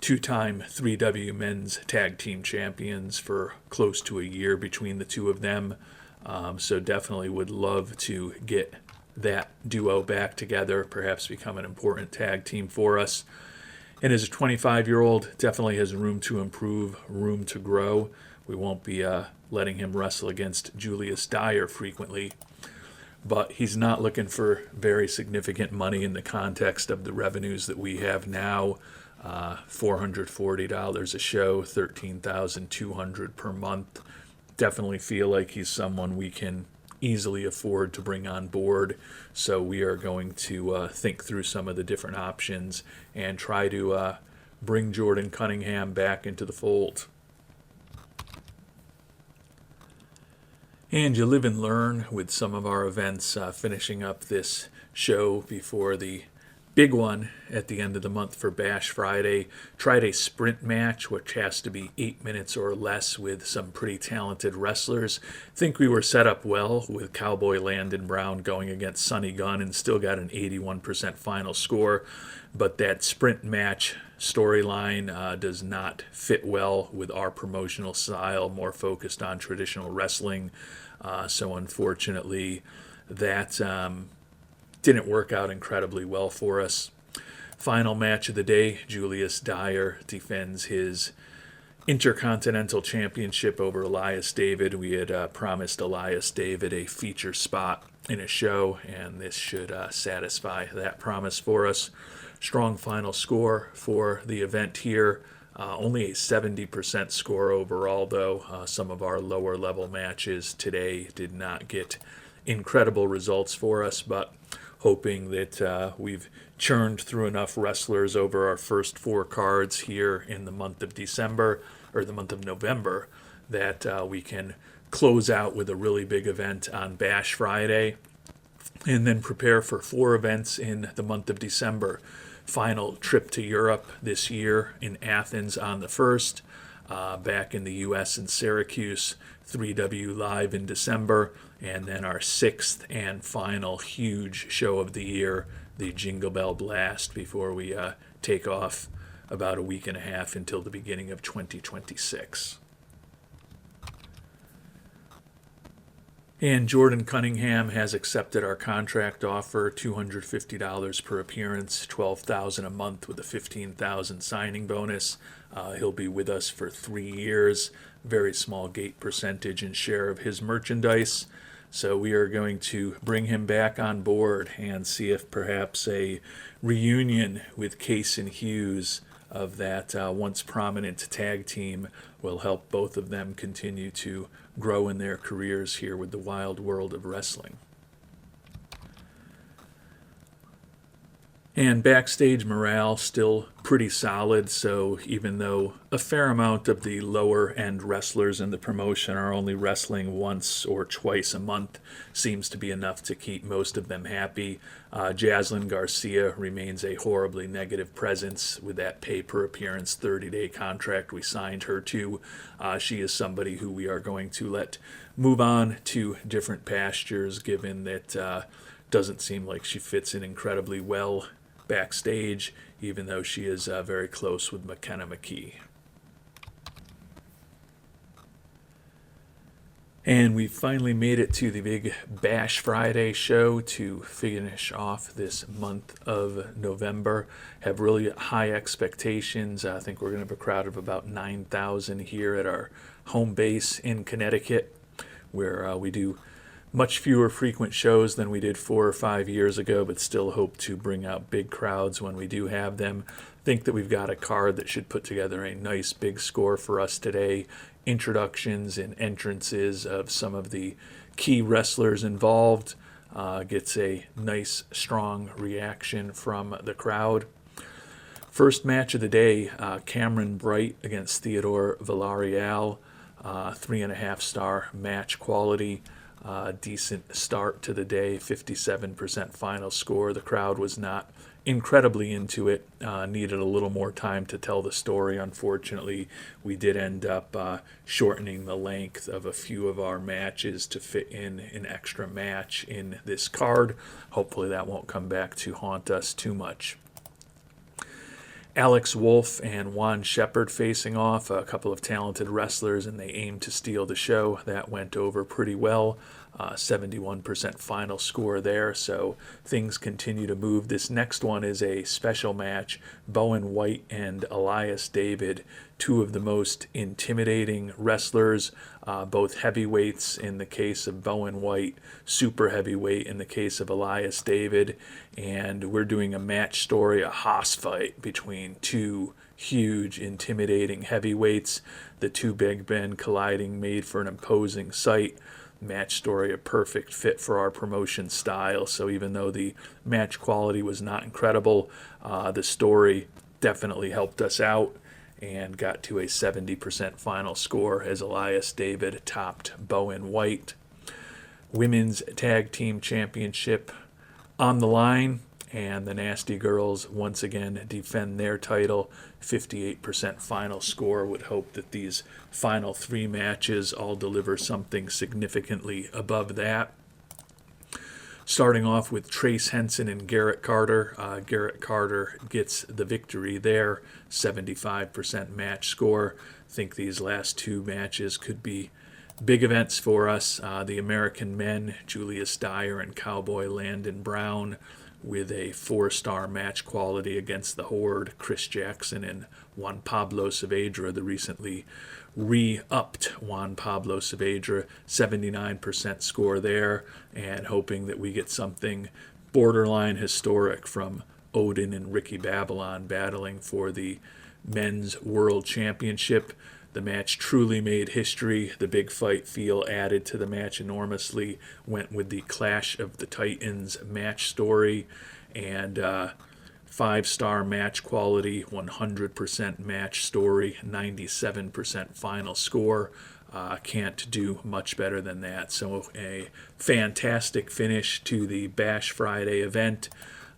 Two-time 3W men's tag team champions for close to a year between the two of them. So definitely would love to get that duo back together, perhaps become an important tag team for us. And as a 25-year-old, definitely has room to improve, room to grow. We won't be letting him wrestle against Julius Dyer frequently, but he's not looking for very significant money in the context of the revenues that we have now. $440 a show, $13,200 per month. Definitely feel like he's someone we can easily afford to bring on board. So we are going to think through some of the different options and try to bring Jordan Cunningham back into the fold. And you live and learn with some of our events, finishing up this show before the big one at the end of the month for Bash Friday. Tried a sprint match, which has to be 8 minutes or less, with some pretty talented wrestlers. Think we were set up well with Cowboy Landon Brown going against Sonny Gunn and still got an 81% final score. But that sprint match storyline does not fit well with our promotional style, more focused on traditional wrestling. So unfortunately, that didn't work out incredibly well for us. Final match of the day, Julius Dyer defends his Intercontinental Championship over Elias David. We had promised Elias David a feature spot in a show, and this should satisfy that promise for us. Strong final score for the event here. Only a 70% score overall, though. Some of our lower level matches today did not get incredible results for us, but hoping that we've churned through enough wrestlers over our first 4 cards here in the month of December, or the month of November, that we can close out with a really big event on Bash Friday, and then prepare for 4 events in the month of December. Final trip to Europe this year in Athens on the 1st, back in the U.S. in Syracuse, 3W Live in December, and then our 6th and final huge show of the year, the Jingle Bell Blast, before we take off about a week and a half until the beginning of 2026. And Jordan Cunningham has accepted our contract offer, $250 per appearance, $12,000 a month with a $15,000 signing bonus. He'll be with us for 3 years. Very small gate percentage and share of his merchandise. So we are going to bring him back on board and see if perhaps a reunion with Case and Hughes of that once prominent tag team will help both of them continue to grow in their careers here with the wild world of wrestling. And backstage morale still pretty solid, so even though a fair amount of the lower end wrestlers in the promotion are only wrestling once or twice a month, seems to be enough to keep most of them happy. Jaslyn Garcia remains a horribly negative presence with that pay per appearance 30-day contract we signed her to. She is somebody who we are going to let move on to different pastures, given that doesn't seem like she fits in incredibly well backstage, even though she is very close with McKenna McKee. And we finally made it to the big Bash Friday show to finish off this month of November. Have really high expectations. I think we're going to have a crowd of about 9,000 here at our home base in Connecticut, where we do much fewer frequent shows than we did 4 or 5 years ago, but still hope to bring out big crowds when we do have them. Think that we've got a card that should put together a nice big score for us today. Introductions and entrances of some of the key wrestlers involved. Gets a nice, strong reaction from the crowd. First match of the day, Cameron Bright against Theodore Villarreal. 3.5 star match quality. Decent start to the day, 57% final score. The crowd was not incredibly into it, needed a little more time to tell the story. Unfortunately, we did end up shortening the length of a few of our matches to fit in an extra match in this card. Hopefully that won't come back to haunt us too much. Alex Wolf and Juan Shepard facing off, a couple of talented wrestlers, and they aimed to steal the show. That went over pretty well. 71% final score there, so things continue to move. This next one is a special match. Bowen White and Elias David, two of the most intimidating wrestlers, both heavyweights in the case of Bowen White, super heavyweight in the case of Elias David, and we're doing a match story, a Haas fight between two huge, intimidating heavyweights. The two big men colliding made for an imposing sight. Match story, a perfect fit for our promotion style. So even though the match quality was not incredible, the story definitely helped us out and got to a 70% final score as Elias David topped Bowen White. Women's Tag Team Championship on the line, and the Nasty Girls once again defend their title. 58% final score. Would hope that these final 3 matches all deliver something significantly above that. Starting off with Trace Henson and Garrett Carter. Garrett Carter gets the victory there. 75% match score. Think these last 2 matches could be big events for us. The American men, Julius Dyer and Cowboy Landon Brown, with a 4-star match quality against the Horde, Chris Jackson and Juan Pablo Saavedra, the recently re-upped Juan Pablo Saavedra, 79% score there, and hoping that we get something borderline historic from Odin and Ricky Babylon battling for the men's world championship. The match truly made history. The big fight feel added to the match enormously. Went with the Clash of the Titans match story, and 5-star match quality, 100% match story, 97% final score. Can't do much better than that. So a fantastic finish to the Bash Friday event.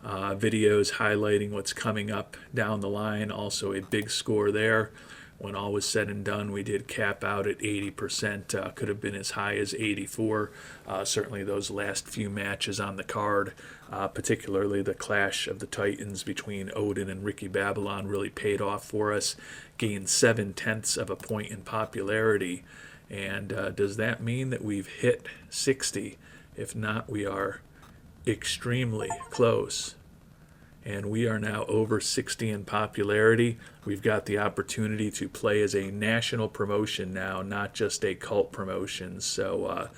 Videos highlighting what's coming up down the line. Also a big score there. When all was said and done, we did cap out at 80%. Could have been as high as 84. Certainly those last few matches on the card, particularly the Clash of the Titans between Odin and Ricky Babylon, really paid off for us. Gained 0.7 of a point in popularity. And does that mean that we've hit 60? If not, we are extremely close. And we are now over 60 in popularity. We've got the opportunity to play as a national promotion now, not just a cult promotion. So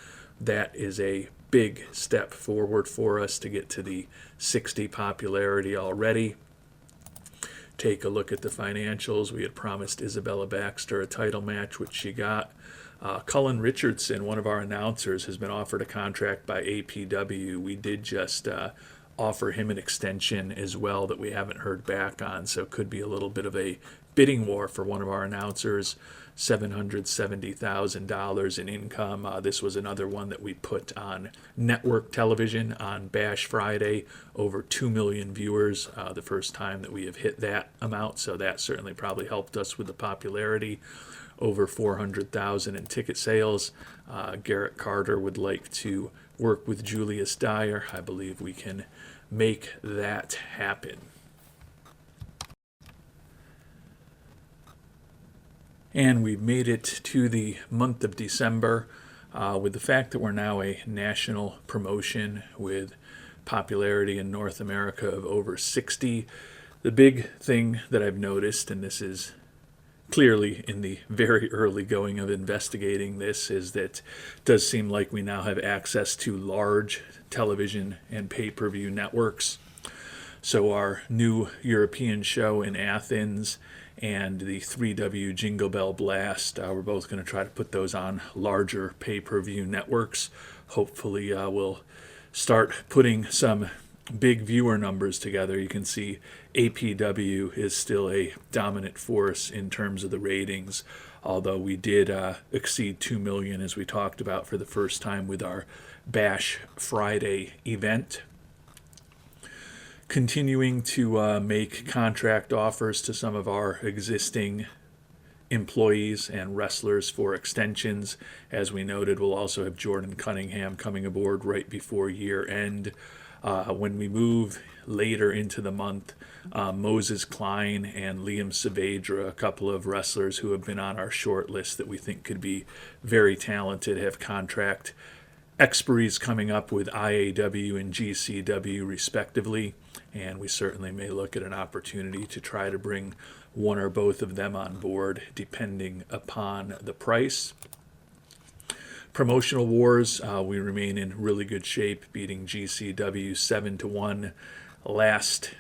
that is a big step forward for us to get to the 60 popularity already. Take a look at the financials. We had promised Isabella Baxter a title match, which she got. Cullen Richardson, one of our announcers, has been offered a contract by APW. We did just offer him an extension as well that we haven't heard back on, so it could be a little bit of a bidding war for one of our announcers. $770,000 in income. This was another one that we put on network television on Bash Friday. Over 2 million viewers, the first time that we have hit that amount, so that certainly probably helped us with the popularity. Over 400,000 in ticket sales. Garrett Carter would like to work with Julius Dyer. I believe we can make that happen. And we've made it to the month of December with the fact that we're now a national promotion with popularity in North America of over 60. The big thing that I've noticed, and this is clearly in the very early going of investigating this, is that it does seem like we now have access to large television and pay-per-view networks. So our new European show in Athens and the 3W Jingle Bell Blast, we're both going to try to put those on larger pay-per-view networks. Hopefully we'll start putting some big viewer numbers together. You can see APW is still a dominant force in terms of the ratings, although we did exceed 2 million, as we talked about, for the first time with our Bash Friday event. Continuing to make contract offers to some of our existing employees and wrestlers for extensions. As we noted, we'll also have Jordan Cunningham coming aboard right before year end. When we move later into the month, Moses Klein and Liam Saavedra, a couple of wrestlers who have been on our short list that we think could be very talented, have contract expiries coming up with IAW and GCW respectively, and we certainly may look at an opportunity to try to bring one or both of them on board depending upon the price. Promotional wars, we remain in really good shape, beating GCW 7-1 last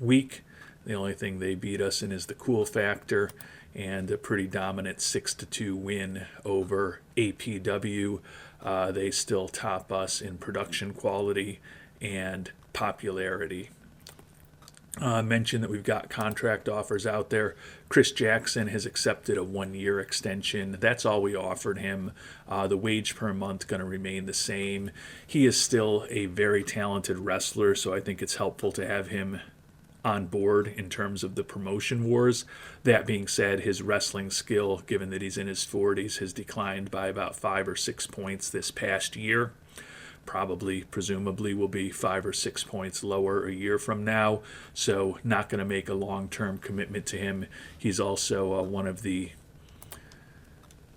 week. The only thing they beat us in is the cool factor, and a pretty dominant 6-2 win over APW. They still top us in production quality and popularity. Mentioned that we've got contract offers out there. Chris Jackson has accepted a 1-year extension. That's all we offered him. The wage per month going to remain the same. He is still a very talented wrestler, so I think it's helpful to have him on board in terms of the promotion wars. That being said, his wrestling skill, given that he's in his 40s, has declined by about 5 or 6 points this past year. Presumably will be 5 or 6 points lower a year from now, so not going to make a long-term commitment to him. He's also one of the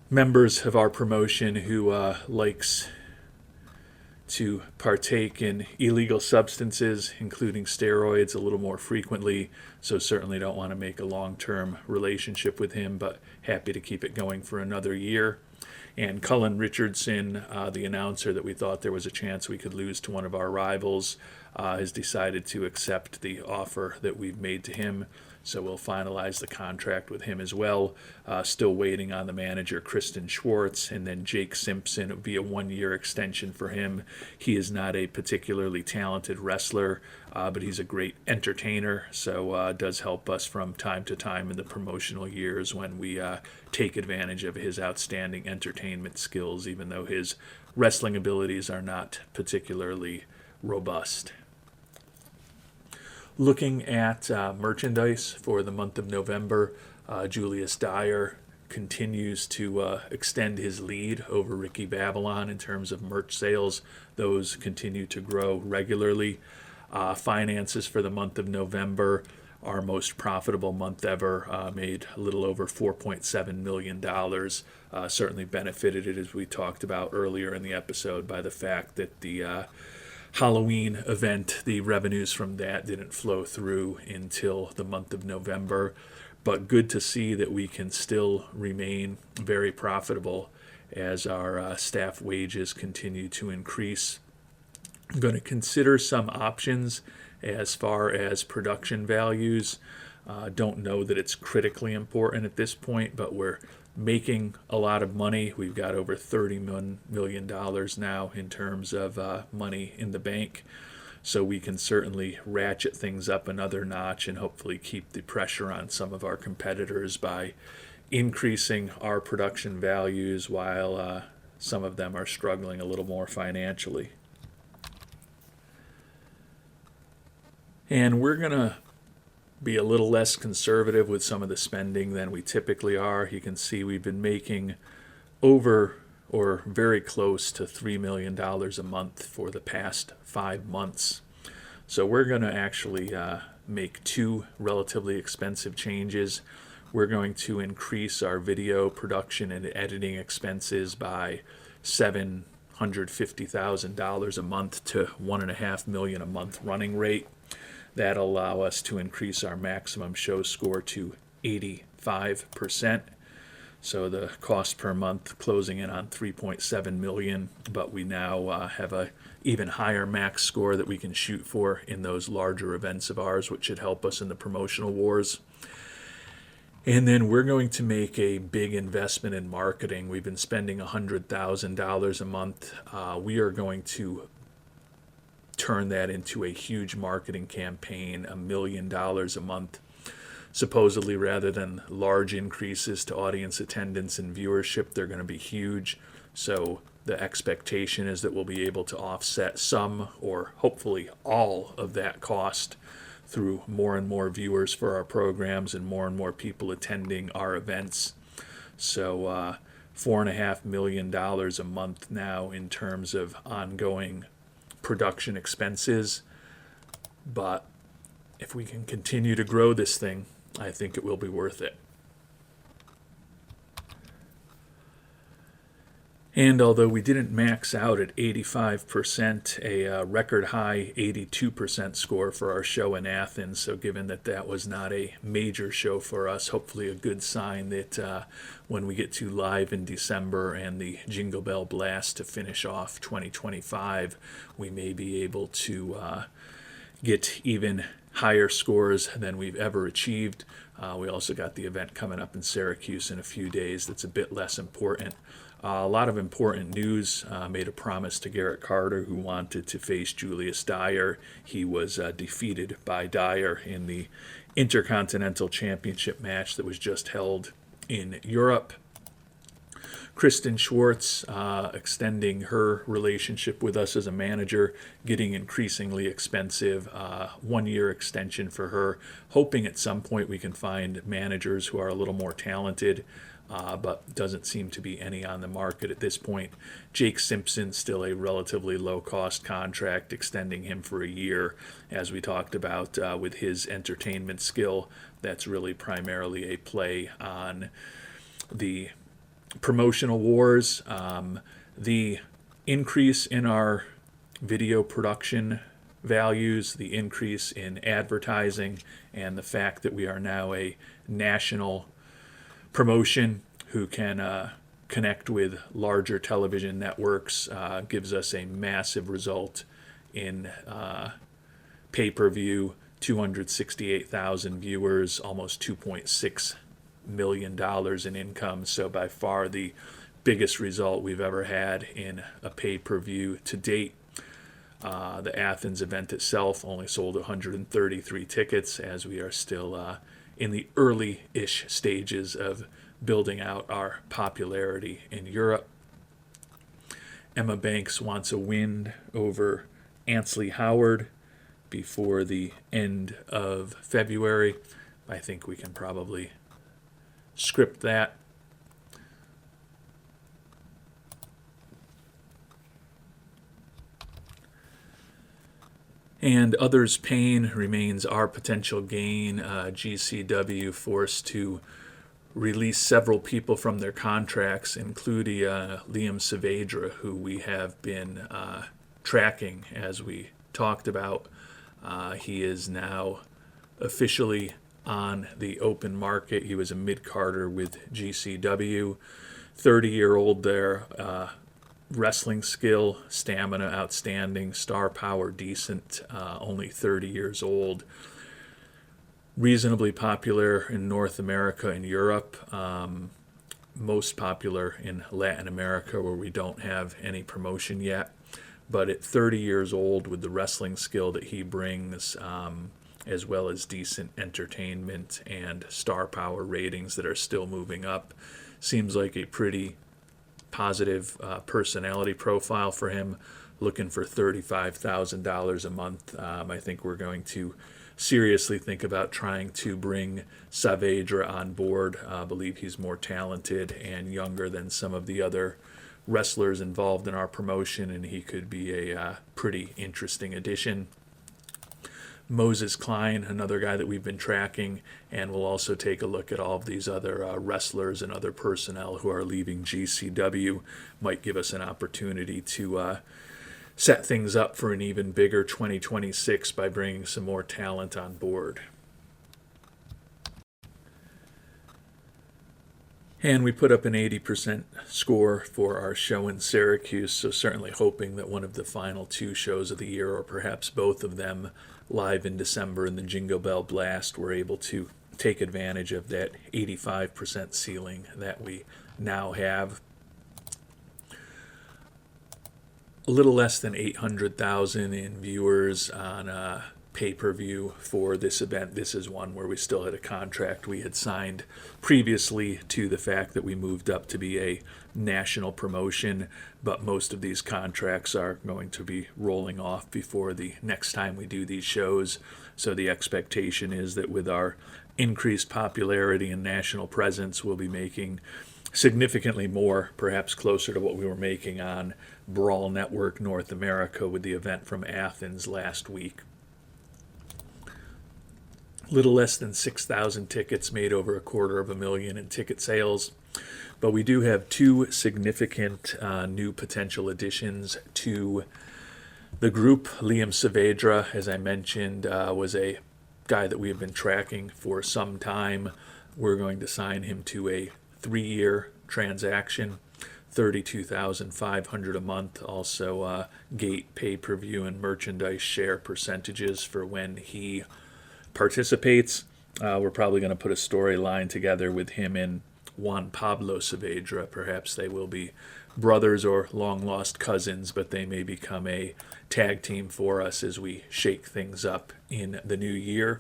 members of our promotion who likes to partake in illegal substances, including steroids, a little more frequently, so certainly don't want to make a long-term relationship with him, but happy to keep it going for another year. And Cullen Richardson, the announcer that we thought there was a chance we could lose to one of our rivals, has decided to accept the offer that we've made to him. So we'll finalize the contract with him as well. Still waiting on the manager, Kristen Schwartz, and then Jake Simpson. It would be a 1-year extension for him. He is not a particularly talented wrestler, but he's a great entertainer, so does help us from time to time in the promotional years when we take advantage of his outstanding entertainment skills, even though his wrestling abilities are not particularly robust. Looking at merchandise for the month of November, Julius Dyer continues to extend his lead over Ricky Babylon in terms of merch sales. Those continue to grow regularly. Finances for the month of November our most profitable month ever, made a little over $4.7 million. Certainly benefited it, as we talked about earlier in the episode, by the fact that the Halloween event, the revenues from that didn't flow through until the month of November. But good to see that we can still remain very profitable as our staff wages continue to increase. I'm going to consider some options as far as production values. Don't know that it's critically important at this point, but we're making a lot of money. We've got over $30 million now in terms of money in the bank. So we can certainly ratchet things up another notch and hopefully keep the pressure on some of our competitors by increasing our production values while some of them are struggling a little more financially. And we're going to be a little less conservative with some of the spending than we typically are. You can see we've been making over or very close to $3 million a month for the past 5 months. So we're going to actually make 2 relatively expensive changes. We're going to increase our video production and editing expenses by $750,000 a month to $1.5 million a month running rate. That'll allow us to increase our maximum show score to 85%. So the cost per month closing in on $3.7 million, but we now have a even higher max score that we can shoot for in those larger events of ours, which should help us in the promotional wars. And then we're going to make a big investment in marketing. We've been spending $100,000 a month. We are going to turn that into a huge marketing campaign, $1 million a month, supposedly, rather than large increases to audience attendance and viewership. They're going to be huge. So the expectation is that we'll be able to offset some or hopefully all of that cost through more and more viewers for our programs and more people attending our events. So $4.5 million a month now in terms of ongoing production expenses. But if we can continue to grow this thing, I think it will be worth it. And although we didn't max out at 85%, a record high 82% score for our show in Athens, so given that that was not a major show for us, hopefully a good sign that when we get to live in December and the Jingle Bell Blast to finish off 2025, we may be able to get even higher scores than we've ever achieved. We also got the event coming up in Syracuse in a few days that's a bit less important. A lot of important news. Made a promise to Garrett Carter, who wanted to face Julius Dyer. He was defeated by Dyer in the Intercontinental Championship match that was just held in Europe. Kristen Schwartz extending her relationship with us as a manager, getting increasingly expensive. 1-year extension for her, hoping at some point we can find managers who are a little more talented. But doesn't seem to be any on the market at this point. Jake Simpson, still a relatively low-cost contract, extending him for a year. As we talked about with his entertainment skill, that's really primarily a play on the promotional wars. The increase in our video production values, the increase in advertising, and the fact that we are now a national promotion who can connect with larger television networks gives us a massive result in pay-per-view. 268,000 viewers, almost $2.6 million in income. So by far the biggest result we've ever had in a pay-per-view to date. The Athens event itself only sold 133 tickets, as we are still in the early-ish stages of building out our popularity in Europe. Emma Banks wants a win over Ansley Howard before the end of February. I think we can probably script that. And others' pain remains our potential gain. GCW forced to release several people from their contracts, including Liam Saavedra, who we have been tracking as we talked about. He is now officially on the open market. He was a mid-carder with GCW. 30-year-old there. Wrestling skill, stamina outstanding, star power decent, only 30 years old. Reasonably popular in North America and Europe, most popular in Latin America where we don't have any promotion yet. But at 30 years old, with the wrestling skill that he brings, as well as decent entertainment and star power ratings that are still moving up, seems like a pretty positive personality profile for him. Looking for $35,000 a month. I think we're going to seriously think about trying to bring Saavedra on board. I believe he's more talented and younger than some of the other wrestlers involved in our promotion, and he could be a pretty interesting addition. Moses Klein, another guy that we've been tracking, and we'll also take a look at all of these other wrestlers and other personnel who are leaving GCW. Might give us an opportunity to set things up for an even bigger 2026 by bringing some more talent on board. And we put up an 80% score for our show in Syracuse, so certainly hoping that one of the final two shows of the year, or perhaps both of them, live in December in the Jingle Bell Blast, we're able to take advantage of that 85% ceiling that we now have. A little less than 800,000 in viewers on pay-per-view for this event. This is one where we still had a contract we had signed previously to the fact that we moved up to be a national promotion, but most of these contracts are going to be rolling off before the next time we do these shows. So the expectation is that with our increased popularity and national presence, we'll be making significantly more, perhaps closer to what we were making on Brawl Network North America with the event from Athens last week. Little less than 6,000 tickets, made over $250,000 in ticket sales. But we do have two significant new potential additions to the group. Liam Saavedra, as I mentioned, was a guy that we have been tracking for some time. We're going to sign him to a 3-year transaction, $32,500 a month. Also, gate, pay-per-view, and merchandise share percentages for when he participates. We're probably going to put a storyline together with him and Juan Pablo Saavedra. Perhaps they will be brothers or long-lost cousins, but they may become a tag team for us as we shake things up in the new year.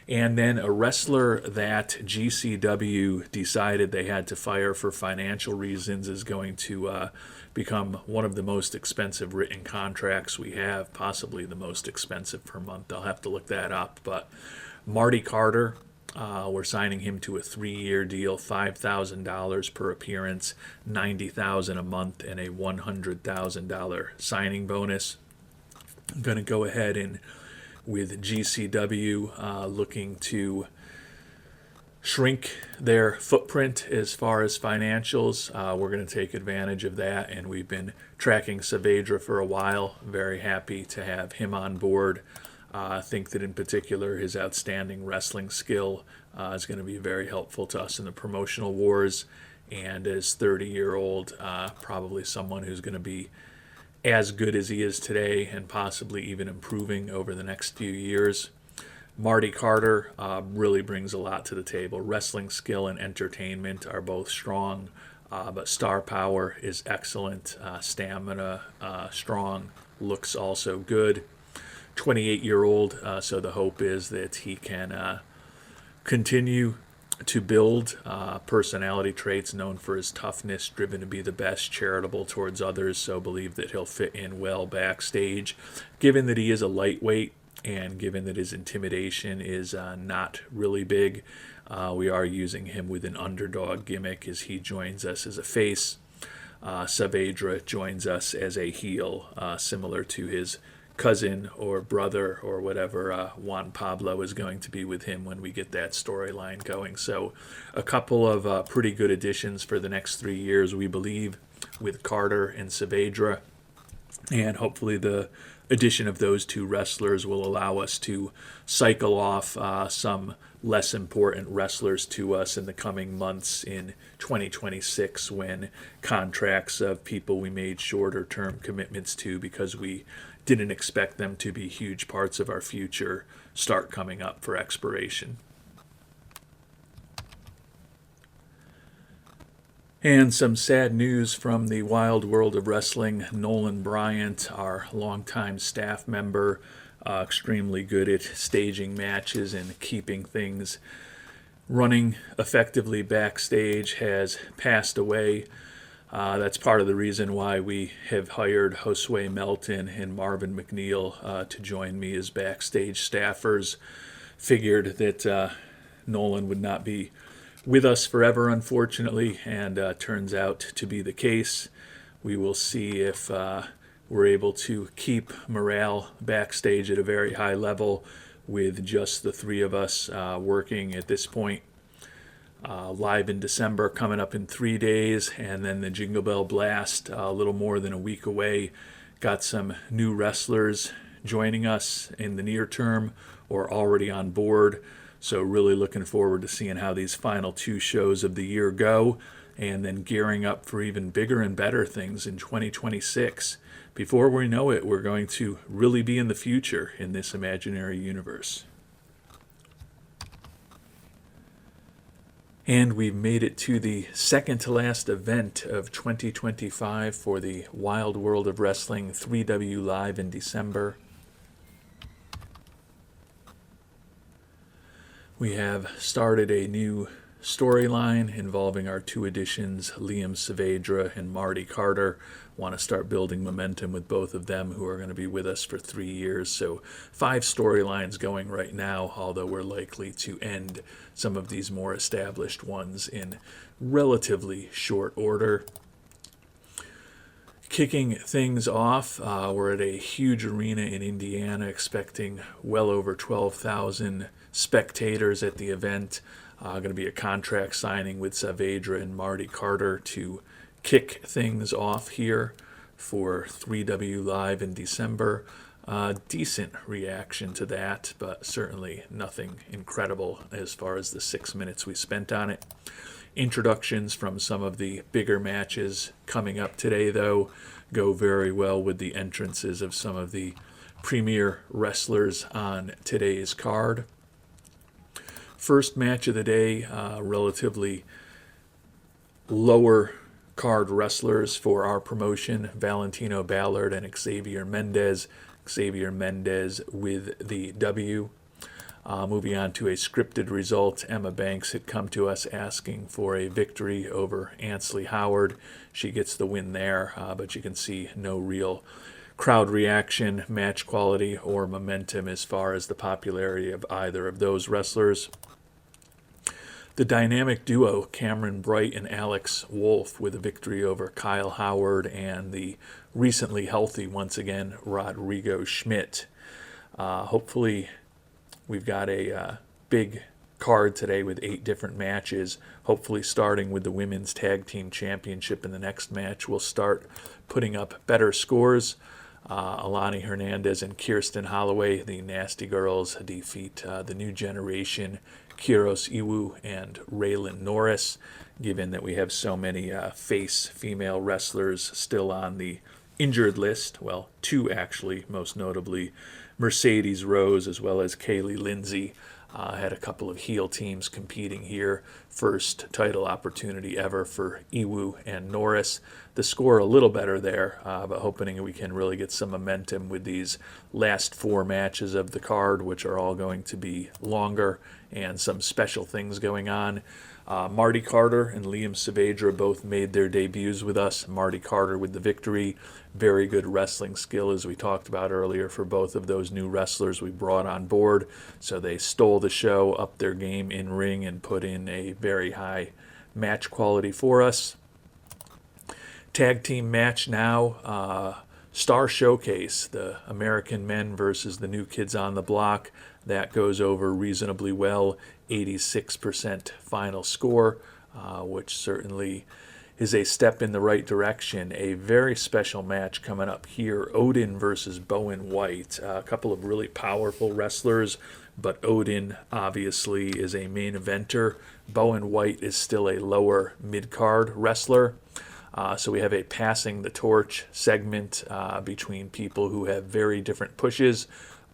And then a wrestler that GCW decided they had to fire for financial reasons is going to become one of the most expensive written contracts we have, possibly the most expensive per month. I'll have to look that up. But Marty Carter, we're signing him to a 3-year deal, $5,000 per appearance, $90,000 a month, and a $100,000 signing bonus. I'm going to go ahead and with GCW looking to shrink their footprint as far as financials. We're going to take advantage of that, and we've been tracking Saavedra for a while. Very happy to have him on board. I think that in particular his outstanding wrestling skill is going to be very helpful to us in the promotional wars, and as 30-year-old, probably someone who's going to be as good as he is today and possibly even improving over the next few years. Marty Carter really brings a lot to the table. Wrestling skill and entertainment are both strong, but star power is excellent. Stamina strong, looks also good. 28-year-old, so the hope is that he can continue to build personality traits, known for his toughness, driven to be the best, charitable towards others, so believe that he'll fit in well backstage. Given that he is a lightweight and given that his intimidation is not really big, we are using him with an underdog gimmick as he joins us as a face. Saavedra joins us as a heel, similar to his cousin or brother or whatever Juan Pablo is going to be with him when we get that storyline going. So a couple of pretty good additions for the next 3 years, we believe, with Carter and Saavedra. And hopefully the addition of those two wrestlers will allow us to cycle off some less important wrestlers to us in the coming months in 2026, when contracts of people we made shorter term commitments to because we didn't expect them to be huge parts of our future start coming up for expiration. And some sad news from the wild world of wrestling. Nolan Bryant, our longtime staff member, extremely good at staging matches and keeping things running effectively backstage, has passed away. That's part of the reason why we have hired Josue Melton and Marvin McNeil to join me as backstage staffers. Figured that Nolan would not be with us forever, unfortunately, and turns out to be the case. We will see if we're able to keep morale backstage at a very high level with just the three of us working at this point. Live in December, coming up in 3 days, and then the Jingle Bell Blast a little more than a week away. Got some new wrestlers joining us in the near term or already on board. So really looking forward to seeing how these final 2 shows of the year go, and then gearing up for even bigger and better things in 2026. Before we know it, we're going to really be in the future in this imaginary universe. And we've made it to the second to last event of 2025 for the Wild World of Wrestling 3W Live in December. We have started a new storyline involving our 2 additions, Liam Saavedra and Marty Carter. Want to start building momentum with both of them, who are going to be with us for 3 years. So 5 storylines going right now, although we're likely to end some of these more established ones in relatively short order. Kicking things off, we're at a huge arena in Indiana, expecting well over 12,000 spectators at the event. Going to be a contract signing with Saavedra and Marty Carter to kick things off here for 3W Live in December. Decent reaction to that, but certainly nothing incredible as far as the 6 minutes we spent on it. Introductions from some of the bigger matches coming up today, though, go very well with the entrances of some of the premier wrestlers on today's card. First match of the day, relatively lower card wrestlers for our promotion, Valentino Ballard and Xavier Mendez. Xavier Mendez with the W. Moving on to a scripted result, Emma Banks had come to us asking for a victory over Ansley Howard. She gets the win there, but you can see no real crowd reaction, match quality, or momentum as far as the popularity of either of those wrestlers. The dynamic duo, Cameron Bright and Alex Wolf, with a victory over Kyle Howard and the recently healthy, once again, Rodrigo Schmidt. Hopefully, we've got a big card today with 8 different matches. Hopefully, starting with the Women's Tag Team Championship in the next match, we'll start putting up better scores. Alani Hernandez and Kirsten Holloway, the Nasty Girls, defeat the New Generation, Kiros Iwu and Raylan Norris, given that we have so many face female wrestlers still on the injured list. Well, 2 actually, most notably Mercedes Rose as well as Kaylee Lindsay. Had a couple of heel teams competing here. First title opportunity ever for Iwu and Norris. The score a little better there, but hoping we can really get some momentum with these last 4 matches of the card, which are all going to be longer and some special things going on. Marty Carter and Liam Saavedra both made their debuts with us. Marty Carter with the victory. Very good wrestling skill, as we talked about earlier, for both of those new wrestlers we brought on board. So they stole the show, upped their game in ring, and put in a very high match quality for us. Tag team match now. Star Showcase, the American men versus the New Kids on the Block. That goes over reasonably well, 86% final score, which certainly is a step in the right direction. A very special match coming up here, Odin versus Bowen White. A couple of really powerful wrestlers, but Odin obviously is a main eventer. Bowen White is still a lower mid-card wrestler. So we have a passing the torch segment between people who have very different pushes.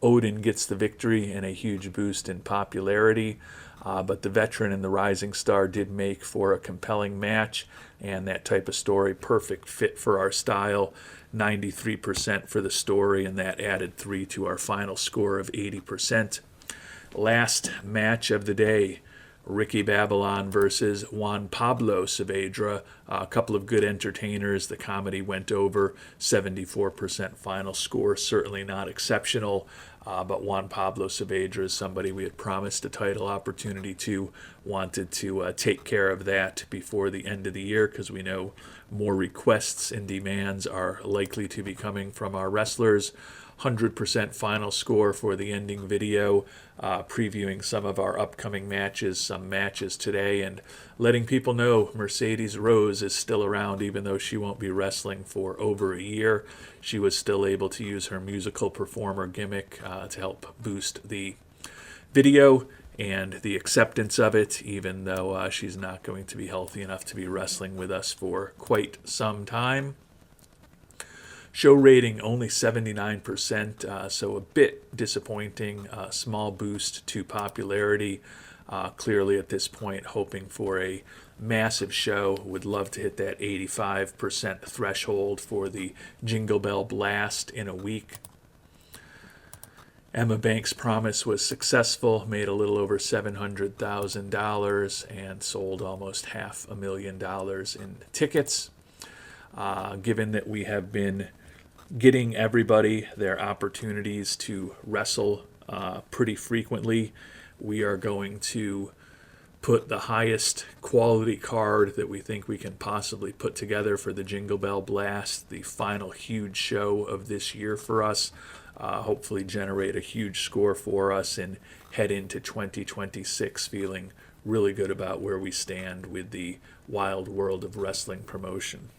Odin gets the victory and a huge boost in popularity. But the veteran and the rising star did make for a compelling match, and that type of story, perfect fit for our style. 93% for the story, and that added 3 to our final score of 80%. Last match of the day, Ricky Babylon versus Juan Pablo Saavedra. A couple of good entertainers. The comedy went over, 74% final score. Certainly not exceptional, but Juan Pablo Saavedra is somebody we had promised a title opportunity to. Wanted to take care of that before the end of the year, because we know more requests and demands are likely to be coming from our wrestlers. 100% final score for the ending video, previewing some of our upcoming matches, some matches today, and letting people know Mercedes Rose is still around, even though she won't be wrestling for over a year. She was still able to use her musical performer gimmick to help boost the video and the acceptance of it, even though she's not going to be healthy enough to be wrestling with us for quite some time. Show rating only 79%, so a bit disappointing. Small boost to popularity. Clearly at this point hoping for a massive show. Would love to hit that 85% threshold for the Jingle Bell Blast in a week. Emma Banks' promise was successful, made a little over $700,000 and sold almost $500,000 in tickets. Given that we have been getting everybody their opportunities to wrestle pretty frequently, we are going to put the highest quality card that we think we can possibly put together for the Jingle Bell Blast, the final huge show of this year for us. Hopefully generate a huge score for us and head into 2026 feeling really good about where we stand with the Wild World of Wrestling promotion.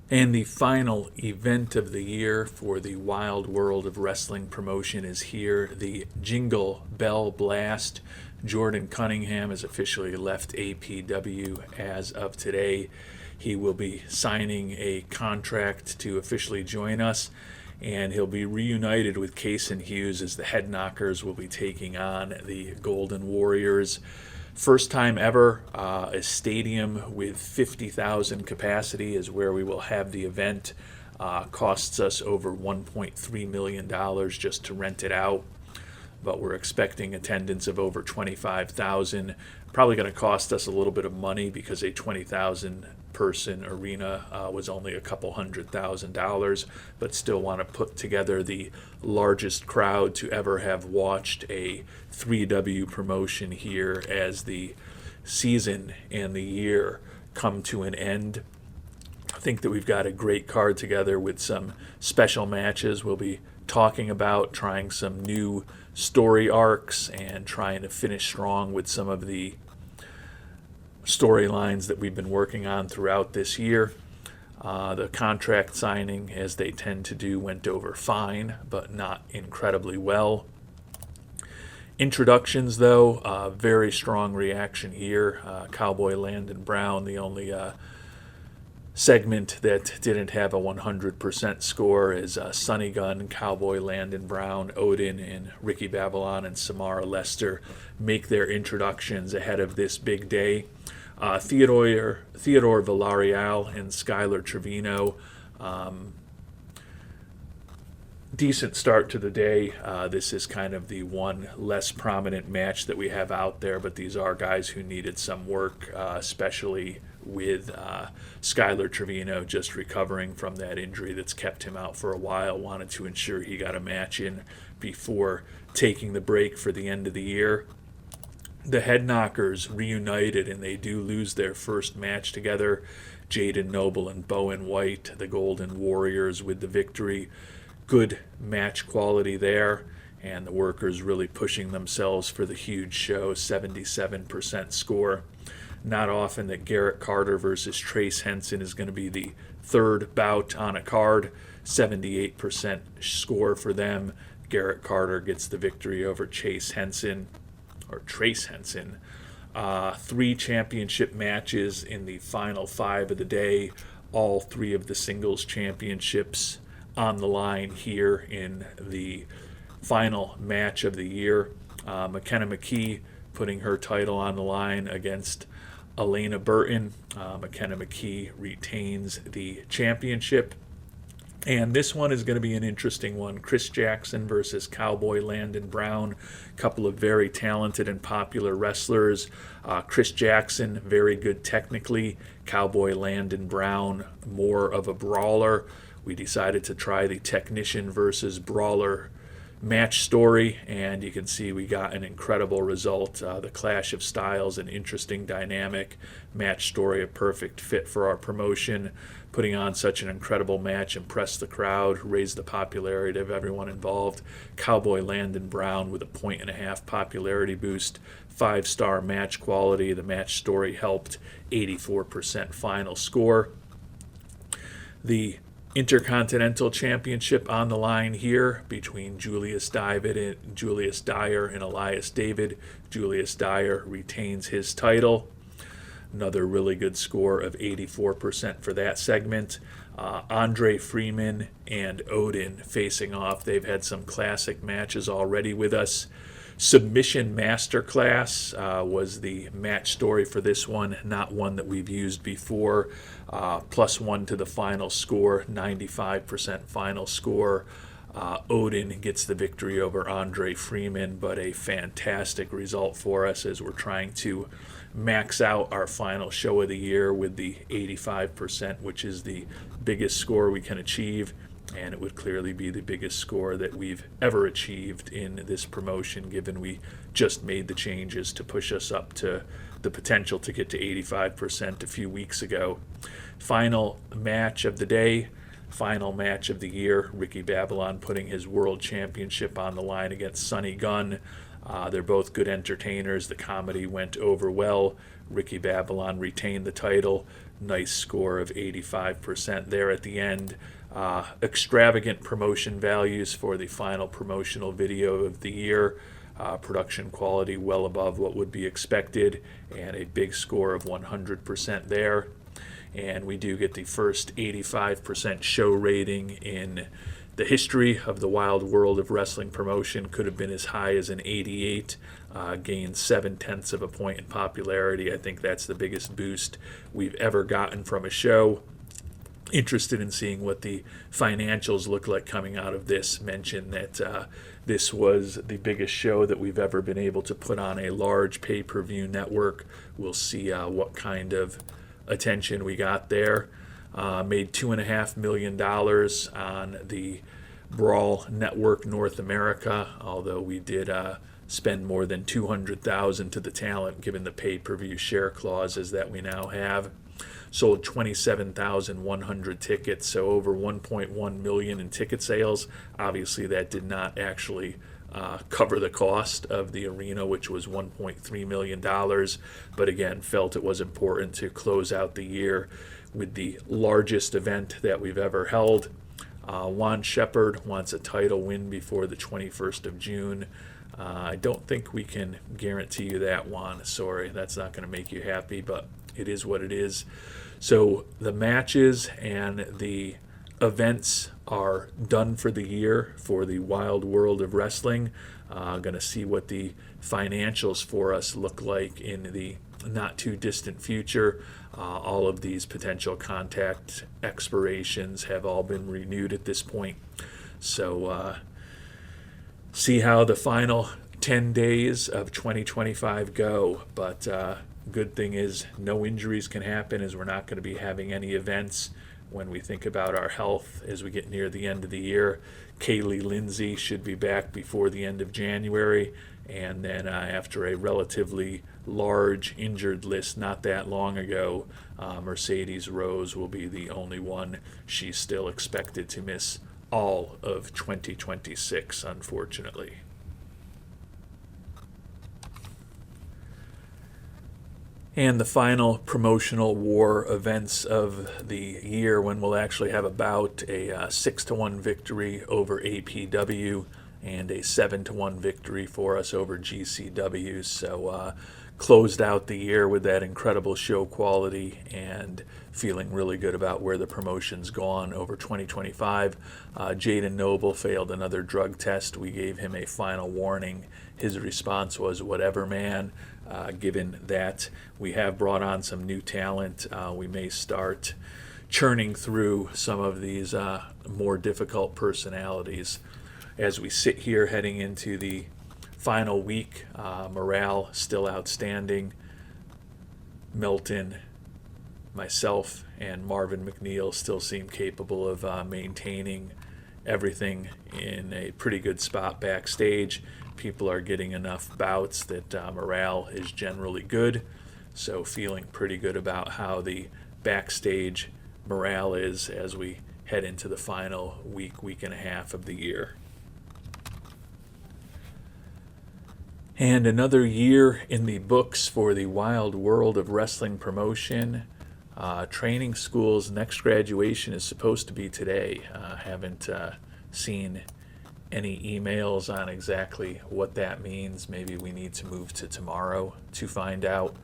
And the final event of the year for the Wild World of Wrestling promotion is here, the Jingle Bell Blast. Jordan Cunningham has officially left APW as of today. He will be signing a contract to officially join us, and he'll be reunited with Kason Hughes as the Head Knockers will be taking on the Golden Warriors. First time ever, a stadium with 50,000 capacity is where we will have the event. Costs us over $1.3 million just to rent it out, but we're expecting attendance of over 25,000. Probably going to cost us a little bit of money because a 20,000 person arena was only a couple $100,000, but still want to put together the largest crowd to ever have watched a 3W promotion here as the season and the year come to an end. I think that we've got a great card together with some special matches. We'll be talking about trying some new story arcs and trying to finish strong with some of the storylines that we've been working on throughout this year. The contract signing, as they tend to do, went over fine, but not incredibly well. Introductions, though, very strong reaction here. Cowboy Landon Brown, the only segment that didn't have a 100% score, is Sonny Gunn, Cowboy Landon Brown, Odin, and Ricky Babylon and Samara Lester make their introductions ahead of this big day. Theodore Villarreal and Skylar Trevino. Decent start to the day. This is kind of the one less prominent match that we have out there, but these are guys who needed some work, especially with Skylar Trevino just recovering from that injury that's kept him out for a while. Wanted to ensure he got a match in before taking the break for the end of the year. The Head Knockers reunited, and they do lose their first match together Jaden Noble and Bowen White, the Golden Warriors, with the victory. Good match quality there, and the workers really pushing themselves for the huge show, 77% score. Not often that Garrett Carter versus Trace Henson is going to be the third bout on a card. 78% score for them. Garrett Carter gets the victory over Trace Henson. 3 championship matches in the final 5 of the day. All 3 of the singles championships on the line here in the final match of the year. McKenna McKee putting her title on the line against Elena Burton. McKenna McKee retains the championship. And this one is going to be an interesting one. Chris Jackson versus Cowboy Landon Brown. A couple of very talented and popular wrestlers. Chris Jackson, very good technically. Cowboy Landon Brown, more of a brawler. We decided to try the technician versus brawler match story, and you can see we got an incredible result. The clash of styles, an interesting dynamic match story, a perfect fit for our promotion. Putting on such an incredible match impressed the crowd, raised the popularity of everyone involved. Cowboy Landon Brown with a 1.5 popularity boost, 5-star match quality. The match story helped, 84% final score. The Intercontinental Championship on the line here between Julius Dyer and Elias David. Julius Dyer retains his title. Another really good score of 84% for that segment. Andre Freeman and Odin facing off. They've had some classic matches already with us. Submission Masterclass was the match story for this one, not one that we've used before. +1 to the final score, 95% final score. Odin gets the victory over Andre Freeman, but a fantastic result for us as we're trying to max out our final show of the year with the 85%, which is the biggest score we can achieve. And it would clearly be the biggest score that we've ever achieved in this promotion, given we just made the changes to push us up to the potential to get to 85% a few weeks ago. Final match of the day, final match of the year, Ricky Babylon putting his world championship on the line against Sonny Gunn. They're both good entertainers. The comedy went over well. Ricky Babylon retained the title. Nice score of 85% there at the end. Extravagant promotion values for the final promotional video of the year. Production quality well above what would be expected, and a big score of 100% there. And we do get the first 85% show rating in the history of the Wild World of Wrestling promotion. Could have been as high as an 88, gained 0.7 of a point in popularity. I think that's the biggest boost we've ever gotten from a show. Interested in seeing what the financials look like coming out of this. Mention that this was the biggest show that we've ever been able to put on a large pay-per-view network. We'll see what kind of attention we got there. Made $2.5 million on the Brawl Network North America, although we did spend more than $200,000 to the talent given the pay-per-view share clauses that we now have. Sold 27,100 tickets, so over 1.1 million in ticket sales. Obviously, that did not actually cover the cost of the arena, which was $1.3 million. But again, felt it was important to close out the year with the largest event that we've ever held. Juan Shepard wants a title win before the 21st of June. I don't think we can guarantee you that, Juan. Sorry, that's not going to make you happy, but it is what it is. So the matches and the events are done for the year for the Wild World of Wrestling. Going to see what the financials for us look like in the not too distant future. All of these potential contract expirations have all been renewed at this point. So see how the final 10 days of 2025 go. But good thing is no injuries can happen, as we're not going to be having any events when we think about our health as we get near the end of the year. Kaylee Lindsay should be back before the end of January, and then after a relatively large injured list not that long ago, Mercedes Rose will be the only one. She's still expected to miss all of 2026, unfortunately. And the final promotional war events of the year, when we'll actually have about a 6-1 victory over APW and a 7-1 victory for us over GCW. So closed out the year with that incredible show quality and feeling really good about where the promotion's gone over 2025. Jaden Noble failed another drug test. We gave him a final warning. His response was, whatever, man. Given that we have brought on some new talent, we may start churning through some of these more difficult personalities. As we sit here heading into the final week, morale still outstanding. Milton, myself, and Marvin McNeil still seem capable of maintaining everything in a pretty good spot backstage. People are getting enough bouts that morale is generally good. So feeling pretty good about how the backstage morale is as we head into the final week and a half of the year. And another year in the books for the wild world of wrestling promotion. Training school's next graduation is supposed to be today. Haven't seen any emails on exactly what that means. Maybe we need to move to tomorrow to find out.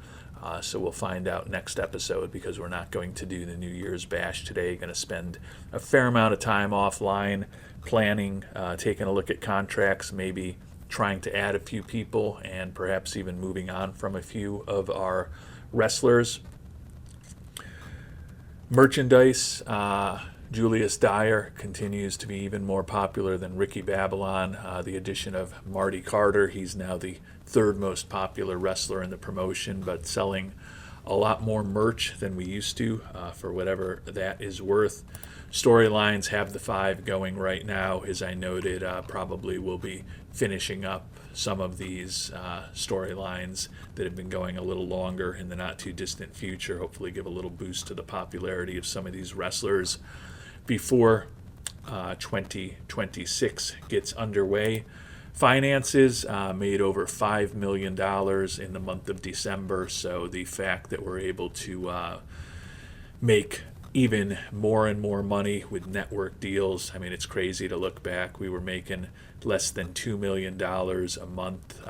So we'll find out next episode, because we're not going to do the New Year's Bash today. Going to spend a fair amount of time offline planning, taking a look at contracts, maybe trying to add a few people, and perhaps even moving on from a few of our wrestlers. Merchandise, Julius Dyer continues to be even more popular than Ricky Babylon. The addition of Marty Carter, he's now the third most popular wrestler in the promotion, but selling a lot more merch than we used to, for whatever that is worth. Storylines have the 5 going right now. As I noted, probably will be finishing up some of these storylines that have been going a little longer in the not too distant future. Hopefully give a little boost to the popularity of some of these wrestlers before 2026 gets underway. Finances made over $5 million in the month of December, so the fact that we're able to make even more and more money with network deals. I mean, it's crazy to look back. We were making less than $2 million a month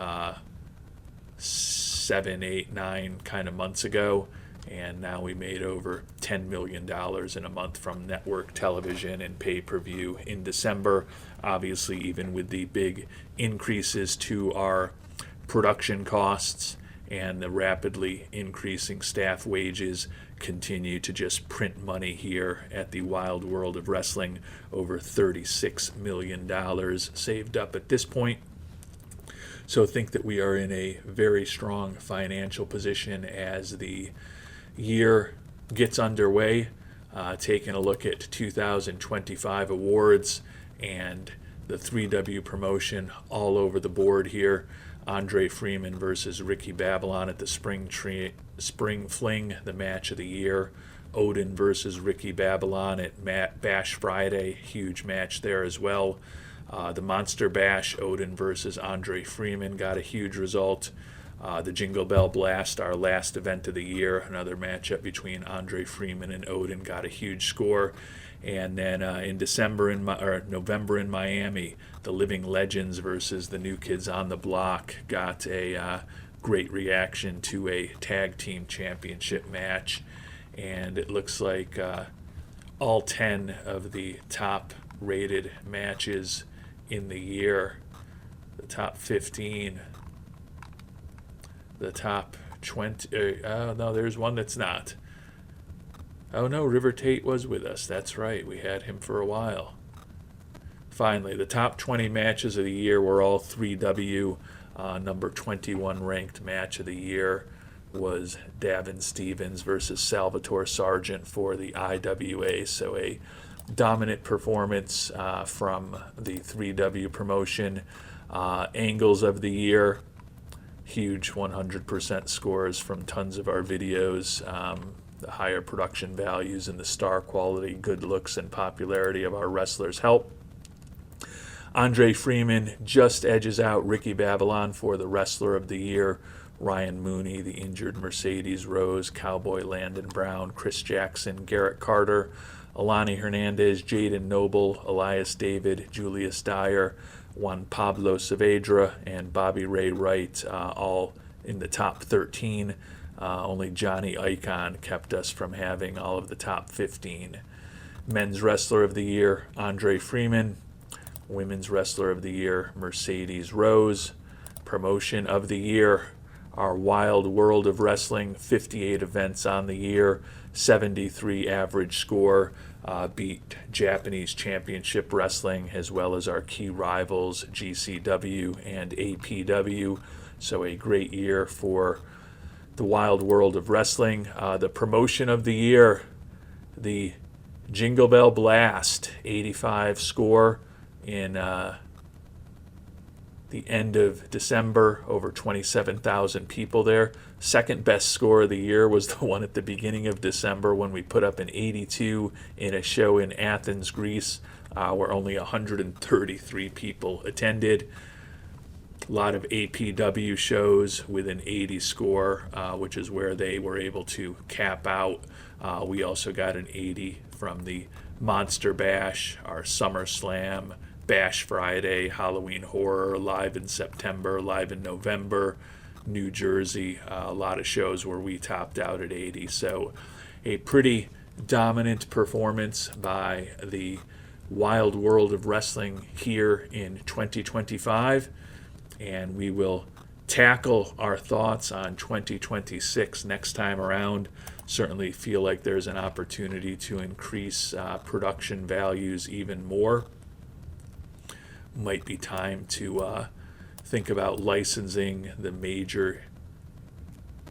7, 8, 9 kind of months ago, and now we made over $10 million in a month from network television and pay-per-view in December. Obviously, even with the big increases to our production costs and the rapidly increasing staff wages, continue to just print money here at the wild world of wrestling. Over $36 million saved up at this point. So I think that we are in a very strong financial position as the year gets underway. Taking a look at 2025 awards and the 3W promotion all over the board here. Andre Freeman versus Ricky Babylon at the Spring Fling, the match of the year. Odin versus Ricky Babylon at Bash Friday, huge match there as well. The Monster Bash, Odin versus Andre Freeman, got a huge result. The Jingle Bell Blast, our last event of the year, another matchup between Andre Freeman and Odin, got a huge score. And then in November in Miami, the Living Legends versus the New Kids on the Block got a great reaction to a tag team championship match. And it looks like all 10 of the top rated matches in the year, the top 15, the top 20, no, there's one that's not. Oh no, River Tate was with us. That's right. We had him for a while. Finally, the top 20 matches of the year were all 3W. Number 21 ranked match of the year was Davin Stevens versus Salvatore Sargent for the IWA. So a dominant performance from the 3W promotion. Angles of the year. huge 100% scores from tons of our videos. The higher production values and the star quality, good looks, and popularity of our wrestlers help. Andre Freeman just edges out Ricky Babylon for the Wrestler of the Year. Ryan Mooney, the injured Mercedes Rose, Cowboy Landon Brown, Chris Jackson, Garrett Carter, Alani Hernandez, Jaden Noble, Elias David, Julius Dyer, Juan Pablo Saavedra, and Bobby Ray Wright, all in the top 13. Only Johnny Icon kept us from having all of the top 15. Men's Wrestler of the Year, Andre Freeman. Women's Wrestler of the Year, Mercedes Rose. Promotion of the Year, our Wild World of Wrestling, 58 events on the year, 73 average score, beat Japanese Championship Wrestling as well as our key rivals GCW and APW. So a great year for the Wild World of Wrestling. The Promotion of the Year, the Jingle Bell Blast, 85 score in the end of December, over 27,000 people there. Second best score of the year was the one at the beginning of December when we put up an 82 in a show in Athens, Greece, where only 133 people attended. A lot of APW shows with an 80 score, which is where they were able to cap out. We also got an 80 from the Monster Bash, our SummerSlam, Bash Friday, Halloween Horror, live in September, live in November, New Jersey, a lot of shows where we topped out at 80. So a pretty dominant performance by the Wild World of Wrestling here in 2025. And we will tackle our thoughts on 2026 next time around. Certainly feel like there's an opportunity to increase production values even more. Might be time to think about licensing the major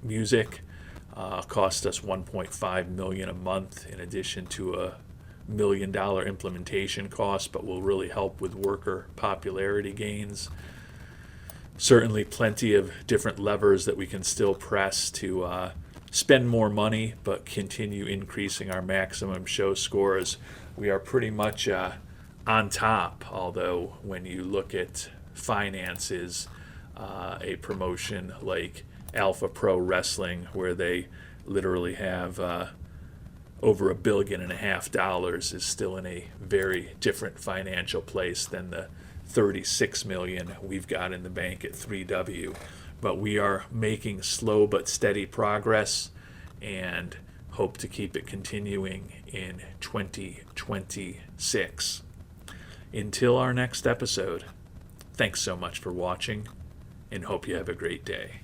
music. Cost us $1.5 million a month in addition to a $1 million implementation cost, but will really help with worker popularity gains. Certainly plenty of different levers that we can still press to spend more money but continue increasing our maximum show scores. We are pretty much on top, although when you look at finances, a promotion like Alpha Pro Wrestling, where they literally have over $1.5 billion, is still in a very different financial place than the $36 million we've got in the bank at 3W. But we are making slow but steady progress and hope to keep it continuing in 2026. Until our next episode, thanks so much for watching and hope you have a great day.